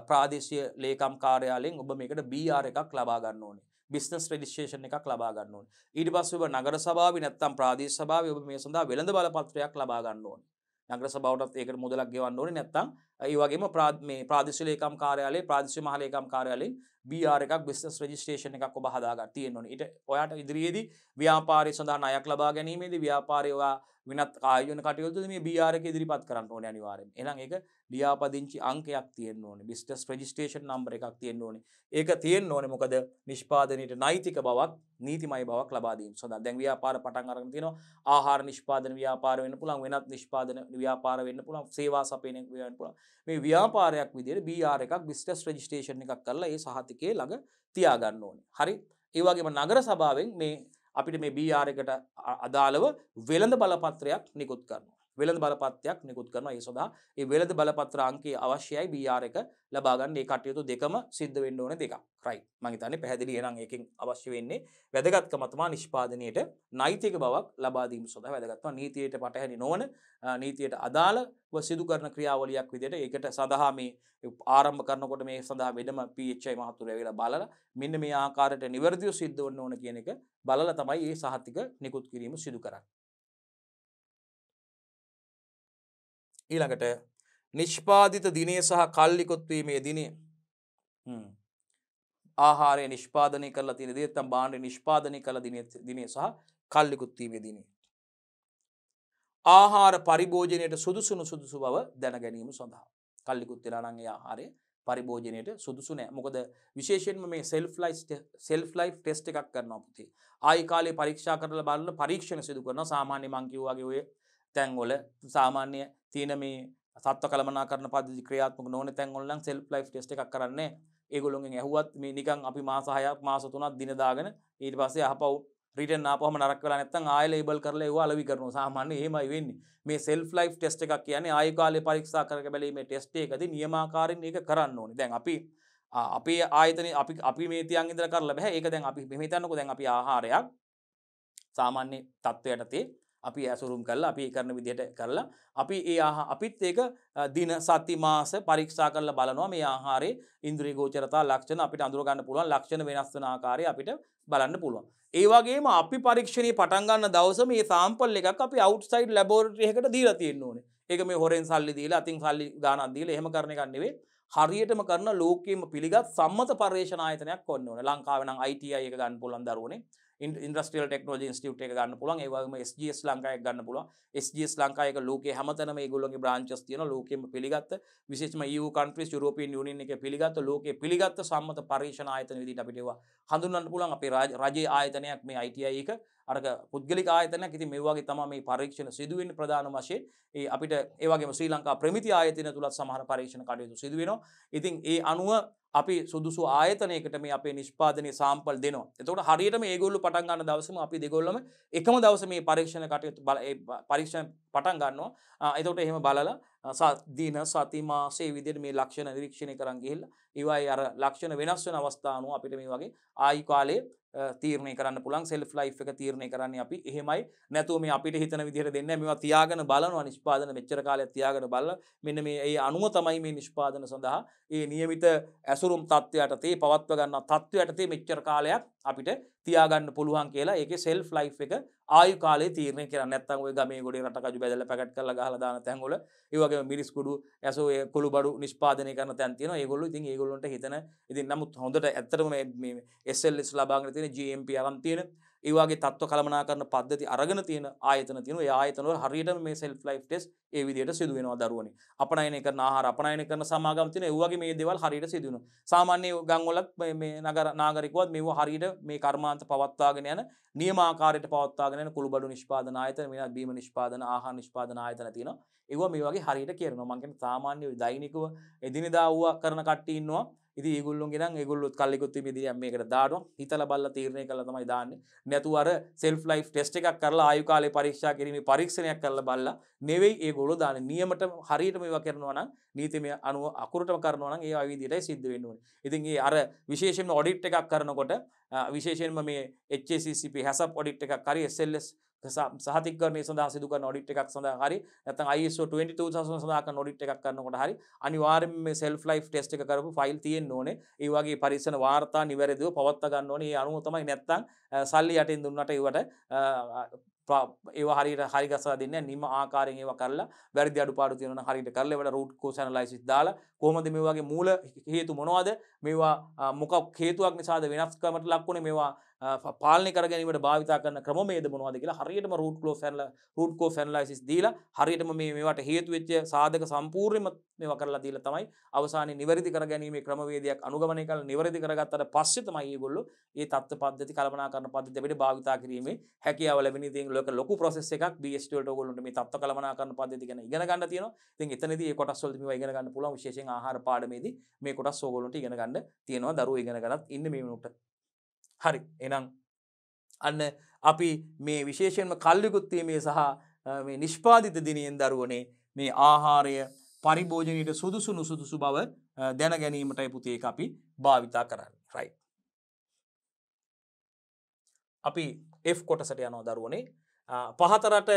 ප්‍රාදේශීය ලේකම් කාර්යාලයෙන් ඔබ මේකට BR එකක් ලබා ගන්න ඕනේ. business registration එකක් ලබා ගන්න ඕනේ. ඊට පස්සේ ඔබ නගර සභාවේ නැත්නම් ප්‍රාදේශීය සභාවේ ඔබ මේ සඳහා වෙළඳ බලපත්‍රයක් ලබා ගන්න ඕනේ. නගර සභාවටත් ඒකට මුදලක් ගෙවන්න ඕනේ නැත්නම් ඒ වගේම මේ ප්‍රාදේශීය ලේකම් කාර්යාලයේ ප්‍රාදේශීය මහ ලේකම් කාර්යාලයෙන් BR එකක් business registration එකක් ඔබ හදා ගන්න තියෙන්න ඕනේ. ඊට ඔයාට ඉදිරියේදී ව්‍යාපාරය සඳහා ණයක් ලබා ගැනීමේදී ව්‍යාපාරය ඔයා වෙනත් ආයෝජන කටයුතු මේ BR එක ඉදිරිපත් කරන්න ඕනේ අනිවාර්යෙන්. එහෙනම් ඒක ලියාපදිංචි අංකයක් තියෙන්න ඕනේ. බිස්නස් රෙජිස්ට්‍රේෂන් නම්බර් එකක් තියෙන්න ඕනේ. ඒක තියෙන්න ඕනේ මොකද නිෂ්පාදනයේට නෛතික බවක්, නීතිමය බවක් ලබා දීම සඳහා. දැන් ව්‍යාපාර පටන් අරගෙන තියෙනවා. ආහාර නිෂ්පාදන ව්‍යාපාර වෙන්න පුළුවන්, වෙනත් නිෂ්පාදන ව්‍යාපාර වෙන්න පුළුවන්, සේවා සපයන වෙන්න පුළුවන්. මේ ව්‍යාපාරයක් විදිහට BR එකක් බිස්නස් රෙජිස්ට්‍රේෂන් එකක් කරලා ඒ සහතිකයේ ළඟ තියාගන්න ඕනේ. හරි. ඒ වගේම නගර සභාවෙන් මේ අපිට මේ BR එකට අදාළව වෙළඳ බලපත්‍රයක් නිකුත් කරනවා. වෙළඳ බලපත්‍රයක් නිකුත් කරනවා. ඒ සඳහා ඒ වෙළඳ බලපත්‍ර අංකය අවශ්‍යයි BR එක ලබා ගන්න. ඒ කටයුතු දෙකම සිද්ධ වෙන්න ඕනේ දෙකක්. රයිට්. මම හිතන්නේ පැහැදිලි. එහෙනම් ඒකෙන් අවශ්‍ය වෙන්නේ වැදගත්කම තමයි නිෂ්පාදනයේට නෛතික බවක් ලබා දීම සඳහා වැදගත්කම. නීතියට පටහැනි නොවන නීතියට අදාළව සිදු කරන ක්‍රියාවලියක් විදිහට ඒකට සඳහා මේ ආරම්භ කරනකොට මේ සඳහා වෙනම PHI මහතුරු ඇවිල්ලා බලලා මෙන්න මේ ආකාරයට නිවැරදිව සිද්ධ වෙන්න ඕන කියන එක බලලා තමයි මේ සහතික නිකුත් කිරීම සිදු කරන්නේ. ඊළඟට නිෂ්පාදිත දිනය සහ කල් නිකුත් වීමේ දිනය. ආහාරය නිෂ්පාදනය කරලා තියෙන දේ නැත්නම් භාණ්ඩ නිෂ්පාදනය කළ දිනය සහ කල් නිකුත් වීමේ දිනය. ආහාර පරිභෝජනයට සුදුසු බව දැන ගැනීම සඳහා. කල් නිකුත් වෙලා නම් ඒ ආහාරය පරිභෝජනයට සුදුසු නෑ. මොකද විශේෂයෙන්ම මේ සෙල්ෆ් ලයිෆ් ටෙස්ට් එකක් කරනවා පුතේ. ආයි කාලේ පරීක්ෂා කරලා බලන පරීක්ෂණ සිදු කරනවා. සාමාන්‍ය මං කිව්වා වගේ ඔය තැන්වල සාමාන්‍ය තියෙන මේ සත්ව කළමනාකරණ පද්ධති ක්‍රියාත්මක නොවන තැන්වල නම් සෙල්ෆ් ලයිෆ් ටෙස්ට් එකක් කරන්නේ. ඒගොල්ලොන්ගෙන් ඇහුවත් මේ නිකන් අපි මාස 6ක් මාස 3ක් දින දාගෙන ඊට පස්සේ අහපව් රිටර්න් ආපුවම නරක වෙලා නැත්නම් ආයෙ ලේබල් කරලා ඒව අලෙවි කරනවා. සාමාන්‍ය එහෙමයි වෙන්නේ. මේ සෙල්ෆ් ලයිෆ් ටෙස්ට් එකක් කියන්නේ ආයු කාලේ පරීක්ෂා කරක බැලීමේ ටෙස්ට් එකකදී නියමාකාරයෙන් මේක කරන්න ඕනේ. දැන් අපේ ආයතනයේ අපි මේ තියන් ඉඳලා කරලා බෑ. ඒක දැන් අපි මෙහෙම හිතන්නකෝ දැන් අපි ආහාරයක් සාමාන්‍ය තත්ත්වයටදී අපි ඇසුරුම් කරලා අපි කරන විදිහට කරලා අපි අපිත් ඒක දින සති මාස පරීක්ෂා කරලා බලනවා මේ ආහාරයේ ඉන්ද්‍රිය ගෝචරතා ලක්ෂණ අපිට අඳුර ගන්න පුළුවන් ලක්ෂණ වෙනස් වෙන ආකාරය අපිට බලන්න පුළුවන්. ඒ වගේම අපි පරීක්ෂණේ පටන් ගන්න දවස මේ සාම්පල් එකක් අපි අවුට්සයිඩ් ලැබොරටරි එකකට දීලා තියෙන්න ඕනේ. ඒක මේ හොරෙන් සල්ලි දීලා අතින් සල්ලි ගාණක් දීලා එහෙම කරන එකක් නෙවෙයි. හරියටම කරන ලෝකයේම පිළිගත් සම්මත පර්යේෂණ ආයතනයක් වන්න ඕනේ. ලංකාවේ නම් ITI එක ගන්න පුළුවන් දරුවනේ. ඉන්ඩස්ට්‍රියල් ටෙක්නොලොජි ඉන්ස්ටිටියුට් එක ගන්න පුළුවන්. ඒ වගේම SGS ලංකාව එක ගන්න පුළුවන්. SGS ලංකාව එක ලෝකයේ හැමතැනම ඒගොල්ලෝගේ බ්‍රාන්චස් තියෙනවා. ලෝකෙම පිළිගත්ත විශේෂම EU countries යුරෝපියන් යුනියන් එකේ පිළිගත්ත ලෝකයේ පිළිගත්ත සම්මත පරීක්ෂණ ආයතන විදිහට අපිට ඒවා හඳුන්වන්න පුළුවන්. අපේ රජයේ ආයතනයක් මේ ITI එක අරක පුද්ගලික ආයතනයක්. ඉතින් මේ වගේ තමයි මේ පරීක්ෂණ සිදු වෙන්නේ ප්‍රධාන වශයෙන්. ඒ අපිට ඒ වගේම ශ්‍රී ලංකා ප්‍රමිති ආයතන තුලත් සමහර පරීක්ෂණ කටයුතු සිදු වෙනවා. ඉතින් ඒ අනුව අපි සුදුසු ආයතනයකට මේ අපේ නිෂ්පාදනයේ සාම්පල් දෙනවා. එතකොට හරියටම මේගොල්ලෝ පටන් ගන්න දවසේම අපි දෙගොල්ලම එකම දවසේ මේ පරීක්ෂණ කටයුතු පරීක්ෂණ පටන් ගන්නවා. එතකොට එහෙම බලලා දින සති මාසේ විදිහට මේ ලක්ෂණ නිරීක්ෂණය කරන් ගිහිල්ලා ඒවායේ අර ලක්ෂණ වෙනස් වෙන අවස්ථා අනුව අපිට මේ වගේ ආයු කාලයේ තීරණය කරන්න පුළුවන්. සෙල්ෆ් ලයිෆ් එක තීරණය කරන්නේ අපි එහෙමයි. නැතුව මේ අපිට හිතන විදිහට දෙන්නේ මේවා තියාගෙන බලනවා නිෂ්පාදන මෙච්චර කාලයක් තියාගෙන බලලා මෙන්න මේ ඒ අනුව තමයි මේ නිෂ්පාදන සඳහා ඒ નિયમિત ඇසුරුම් තත්ත්වයට තේ පවත්ව ගන්න තත්ත්වයට තේ මෙච්චර කාලයක් අපිට තියාගන්න පුළුවන් කියලා ඒකේ සෙල්ෆ් ලයිෆ් එක ආයු කාලේ තීරණය කරන්නේ. නැත්නම් ওই ගමේ ගොඩේ රටකජු බෙදලා පැකට් කරලා ගහලා දාන තැන් වල ඒ වගේම මිරිස් කුඩු ඇසෝ ඒ කුළු බඩු නිෂ්පාදනය කරන තැන් තියෙනවා. ඒගොල්ලෝ ඉතින් ඒගොල්ලොන්ට හිතන ඉතින් නමුත් හොඳට ඇත්තටම මේ SLS ලබාගෙන තියෙන GMP අරන් තියෙන ඒ වගේ තත්ත්ව කළමනාකරන පද්ධති අරගෙන තියෙන ආයතන තියෙනවා. ඒ ආයතන වල හරියටම මේ සෙල්ෆ් ලයිෆ් ටෙස්ට් ඒ විදිහට සිදු වෙනවා දරුවනේ. අපනයනය කරන ආහාර අපනයනය කරන සමාගම් තියෙන ඒ වගේ මේ දේවල් හරියට සිදු වෙනවා. සාමාන්‍ය ගම් වලත් මේ නාගරිකවත් මේව හරියට මේ කර්මාන්ත පවත්වාගෙන යන නියමාකාරයට පවත්වාගෙන යන කුළුබඩු නිෂ්පාදන ආයතන වෙනත් බීම නිෂ්පාදන ආහාර නිෂ්පාදන ආයතන තියෙනවා. ඒවා මේ වගේ හරියට කරනවා. මම කියන්නේ සාමාන්‍ය දෛනිකව එදිනෙදා වුණා කරන කට්ටිය ඉන්නවා. ඉතින් ඒගොල්ලෝගේ නම් ඒගොල්ලොත් කල්ලිකුත් විදිහට මේකට දානවා. හිතලා බලලා තීරණය කළා තමයි දාන්නේ. නැතුව අර සෙල්ෆ් ලයිෆ් ටෙස්ට් එකක් කරලා ආයු කාලේ පරීක්ෂා කිරීමේ පරීක්ෂණයක් කරලා බලලා නෙවෙයි ඒගොල්ලෝ දාන්නේ. නියමට හරියට මේවා කරනවා නම් නීතිමය අනුව අකුරටම කරනවා නම් ඒ ආ විදිහටයි සිද්ධ වෙන්න ඕනේ. ඉතින් ඒ අර විශේෂයෙන්ම ඔඩිට් එකක් කරනකොට විශේෂයෙන්ම මේ HACCP HACCP ඔඩිට් එකක් හරි SLS සහතිකරණය සඳහා සිදු කරන ඔඩිට් එකක් සඳහා හරි නැත්නම් ISO 22000 සඳහා කරන ඔඩිට් එකක් කරනකොට හරි අනිවාර්යයෙන්ම මේ සෙල්ෆ් ලයිෆ් ටෙස්ට් එක කරපු ෆයිල් තියෙන්න ඕනේ. ඒ වගේ පරීක්ෂණ වාර්තා නිවැරදිව පවත්වා ගන්න ඕනේ. ඒ අනුව තමයි නැත්නම් සල්ලි යටින් දුන්නට ඒවට ඒවා හරියට හරි ගසලා දෙන්නේ නිම ආකාරයෙන් ඒවා කරලා වැරදි අඩුපාඩු තියෙනවා නම් හරියට කරලා ඒවට root cause analysis දාලා කොහොමද මේ වගේ මූල හේතු මොනවද මේවා මොකක් හේතුවක් නිසාද වෙනස්කමට ලක් වුනේ මේවා පාලනය කර ගැනීමට භාවිතා කරන ක්‍රමවේද මොනවද කියලා හරියටම රූට් කෝස් ඇනලයිසිස් දීලා හරියටම මේවට හේතු වෙච්ච සාධක සම්පූර්ණයෙන්ම මේවා කරලා දීලා තමයි අවසානයේ නිවැරදි කර ගැනීමේ ක්‍රමවේදයක් අනුගමනය කරලා නිවැරදි කරගත්තට පස්සේ තමයි මේගොල්ලෝ මේ තත්ත්ව පද්ධති කළමනාකරණ පද්ධති අපිට භාවිතා කිරීමේ හැකියාව ලැබෙන ඉතින් ලොකු process එකක් BST වලට ඕගොල්ලන්ට මේ තත්ත්ව කළමනාකරණ පද්ධති ගැන ඉගෙන ගන්න තියෙනවා. ඉතින් එතනදී මේ කොටස් වලදී මේවා ඉගෙන ගන්න පුළුවන් විශේෂයෙන් ආහාර පාඩමේදී මේ කොටස් ඕගොල්ලන්ට ඉගෙන ගන්න තියෙනවා. දරුවෝ ඉගෙන ගන්නත් ඉන්නේ මේ වෙනකොට. හරි. එහෙනම් අන්න අපි මේ විශේෂයෙන්ම කල්යුකුත් වීමේ සහ මේ නිෂ්පාදිත දිනයෙන් දරුවනේ මේ ආහාරය පරිභෝජනයට සුදුසු නුසුදුසු බව දැන ගැනීමටයි පුතේ ඒක අපි භාවිතා කරන්නේ. right. අපි F කොටසට යනවා දරුවනේ. පහතරට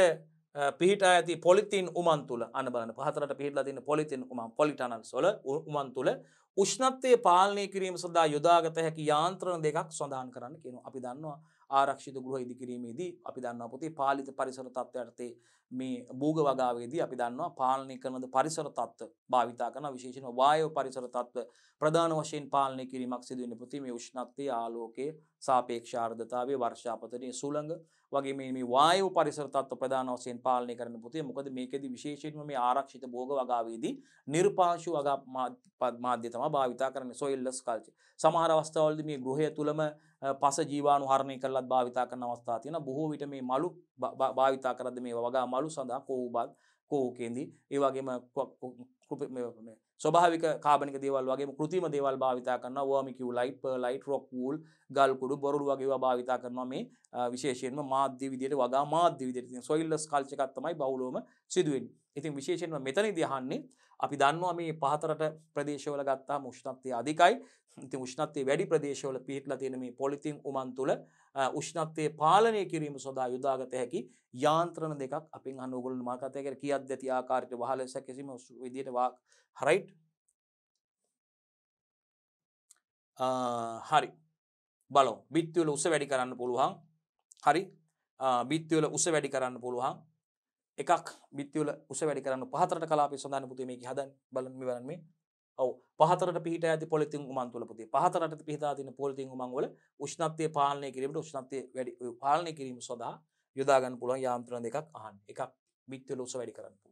පිහිටා ඇති පොලිතින් උමන් තුල අන්න බලන්න පහතරට පිහිටලා තියෙන පොලිතින් උමන් පොලිටනල්ස් වල උමන් තුල උෂ්ණත්වයේ පාලනය කිරීම සඳහා යොදාගත හැකි යාන්ත්‍රණ දෙකක් සඳහන් කරන්න කියනවා. අපි දන්නවා ආරක්ෂිත ගෘහ ඉදිකිරීමේදී අපි දන්නවා පුතේ පාලිත පරිසර තත්ත්වයටතේ මේ භූග වගාවේදී අපි දන්නවා පාලනය කරන පරිසර තත්ත්ව භාවිතා කරන විශේෂයෙන්ම වායව පරිසර තත්ත්ව ප්‍රධාන වශයෙන් පාලනය කිරීමක් සිදු වෙන්නේ පුතේ මේ උෂ්ණත්වයේ ආලෝකයේ සාපේක්ෂ ආර්ද්‍රතාවයේ වර්ෂාපතනයේ සුළඟ වගේ මේ වායු පරිසර තත්ත්ව ප්‍රධාන වශයෙන් පාලනය කරන්න පුතේ මොකද මේකෙදි විශේෂයෙන්ම මේ ආරක්ෂිත භෝග වගාවේදී නිර්පාංශු වගා මාධ්‍ය තමයි භාවිතා කරන්නේ soilless culture. සමහර අවස්ථාවලදී මේ ගෘහය තුලම පස ජීවාණු හරණය කරලත් භාවිතා කරන අවස්ථා තියෙනවා. බොහෝ විට මේ මලු භාවිතා කරද්දී මේ වගා මලු සඳහා කෝවුබත් කෝවු කේන්දි ඒ වගේම ස්වභාවික කාබනික දේවල් වගේම කෘත්‍රිම දේවල් භාවිතා කරනවා. වර්මිකියුලයිට්, පර්ලයිට්, රොක් වූල්, ගල් කුඩු, බොරළු වගේ ඒවා භාවිතා කරනවා මේ විශේෂයෙන්ම මාධ්‍ය විදියට වගා මාධ්‍ය විදියට තියෙන soilless culture එකක් තමයි බහුලවම සිදු වෙන්නේ. ඉතින් විශේෂයෙන්ම මෙතනදී අහන්නේ අපි දන්නවා මේ පහතරට ප්‍රදේශවල ගත්තාම උෂ්ණත්වය අධිකයි. ඉතින් උෂ්ණත්වයේ වැඩි ප්‍රදේශවල පිහිටලා තියෙන මේ පොලිතින් උමන් තුල උෂ්ණත්වයේ පාලනය කිරීම සඳහා යොදාගත හැකි යාන්ත්‍රණ දෙකක් අපෙන් අහන ඕගොල්ලෝ මා කතා කරේ කීයක්ද ඇති ආකාරයට වහලස කිසිම විදියට right. හරි බලමු. බිත්ති වල උස වැඩි කරන්න පුළුවන්. හරි. බිත්ති වල උස වැඩි කරන්න පුළුවන්. එකක් බිත්ති වල උස වැඩි කරන්න පහතරට කලාපයේ සඳහන් පුතේ මේක හදන්න බලන්න මේ ඔව් පහතරට පිහිටා ඇති පොලිතින් උමන් තුල පුතේ පහතරට පිහිටා තියෙන පොලිතින් උමන් වල උෂ්ණත්වය පාලනය කිරීමට උෂ්ණත්වය වැඩි පාලනය කිරීම සඳහා යොදා ගන්න පුළුවන් යාන්ත්‍රණ දෙකක් අහන්න. එකක් බිත්ති වල උස වැඩි කරන්න පුළුවන්.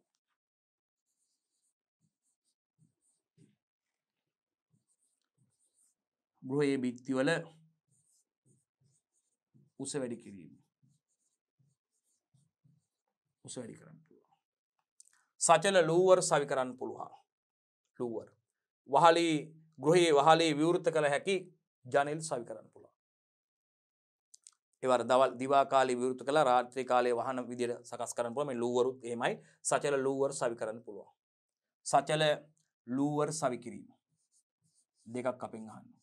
ගෘහයේ බිත්ති වල උස වැඩි කිරීම. උස වැඩි කරන්න පුළුවන්. සචල ලූවර් සවි කරන්න පුළුවන්. ලූවර්. වහලේ ගෘහයේ වහලේ විවෘත කළ හැකි ජනෙල් සවි කරන්න පුළුවන්. ඒවර දවල් දිවා කාලේ විවෘත කළා රාත්‍රී කාලේ වහන විදියට සකස් කරන්න පුළුවන්. මේ ලූවරුත් එහෙමයි. සචල ලූවර් සවි කරන්න පුළුවන්. සචල ලූවර් සවි කිරීම. දෙකක් අපෙන් අහන්න.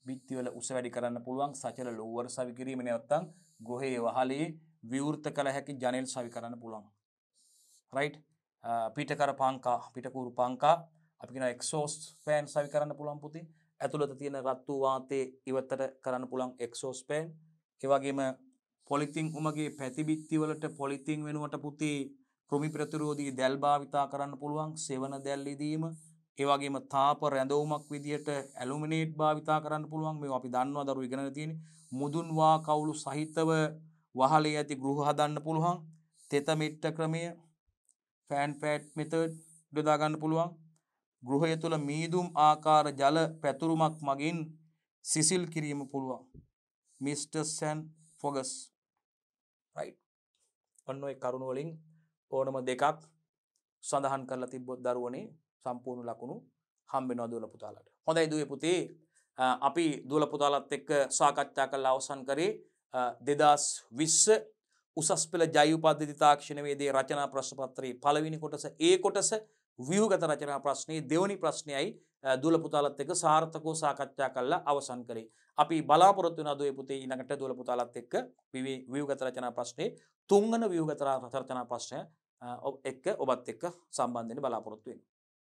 බිත්ති වල උස වැඩි කරන්න පුළුවන් සචල ලෝවර් සවි කිරීම නැත්නම් ගෘහයේ වහලේ විවෘත කළ හැකි ජනෙල් සවි කරන්න පුළුවන්. right. පිටකර පංකා පිටකුරු පංකා අපි කියන එක්සෝස්ට් ෆෑන් සවි කරන්න පුළුවන් පුතේ. ඇතුළත තියෙන රත්තු වාතයේ ඉවතට කරන්න පුළුවන් එක්සෝස්ට් ෆෑන්. ඒ වගේම පොලිතින් උමගේ පැති බිත්ති වලට පොලිතින් වෙනුවට පුතේ කෘමි ප්‍රතිරෝධී දැල් භාවිතා කරන්න පුළුවන්. සෙවන දැල් ඉදීම ඒ වගේම තාප රැඳවුමක් විදියට ඇලුමිනේට් භාවිතා කරන්න පුළුවන්. මේවා අපි දන්නවා දරුවෝ ඉගෙනගෙන තියෙන්නේ. මුදුන් වා කවුළු සහිතව වහලේ ඇති ගෘහ හදන්න පුළුවන්. තෙත මෙට්ට ක්‍රමය ෆෑන් පැඩ් මෙතඩ් යොදා ගන්න පුළුවන්. ගෘහය තුළ මීදුම් ආකාර ජල පැතුරුමක් මගින් සිසිල් කිරීම පුළුවන්. මිස්ටර් සෑන් ෆොගස් right. ඔන්න ඔය කරුණ වලින් ඕනම දෙකක් සඳහන් කරලා තිබ්බොත් දරුවනේ සම්පූර්ණ ලකුණු හම්බ වෙනවා දුවල පුතාලට. හොඳයි දුවේ පුතේ අපි දුවල පුතාලත් එක්ක සාකච්ඡා කරලා අවසන් කරේ 2020 උසස් පෙළ ජෛව පද්ධති තාක්ෂණවේදී රචනා ප්‍රශ්න පත්‍රයේ පළවෙනි කොටස ඒ කොටස ව්‍යුහගත රචනා ප්‍රශ්නයේ දෙවැනි ප්‍රශ්නයයි දුවල පුතාලත් එක්ක සාර්ථකව සාකච්ඡා කරලා අවසන් කරේ. අපි බලාපොරොත්තු වෙනවා දුවේ පුතේ ඊළඟට දුවල පුතාලත් එක්ක ව්‍යුහගත රචනා ප්‍රශ්නයේ තුන්වන ව්‍යුහගත රචනා ප්‍රශ්නය එක්ක ඔබත් එක්ක සම්බන්ධ වෙන්න බලාපොරොත්තු වෙනවා.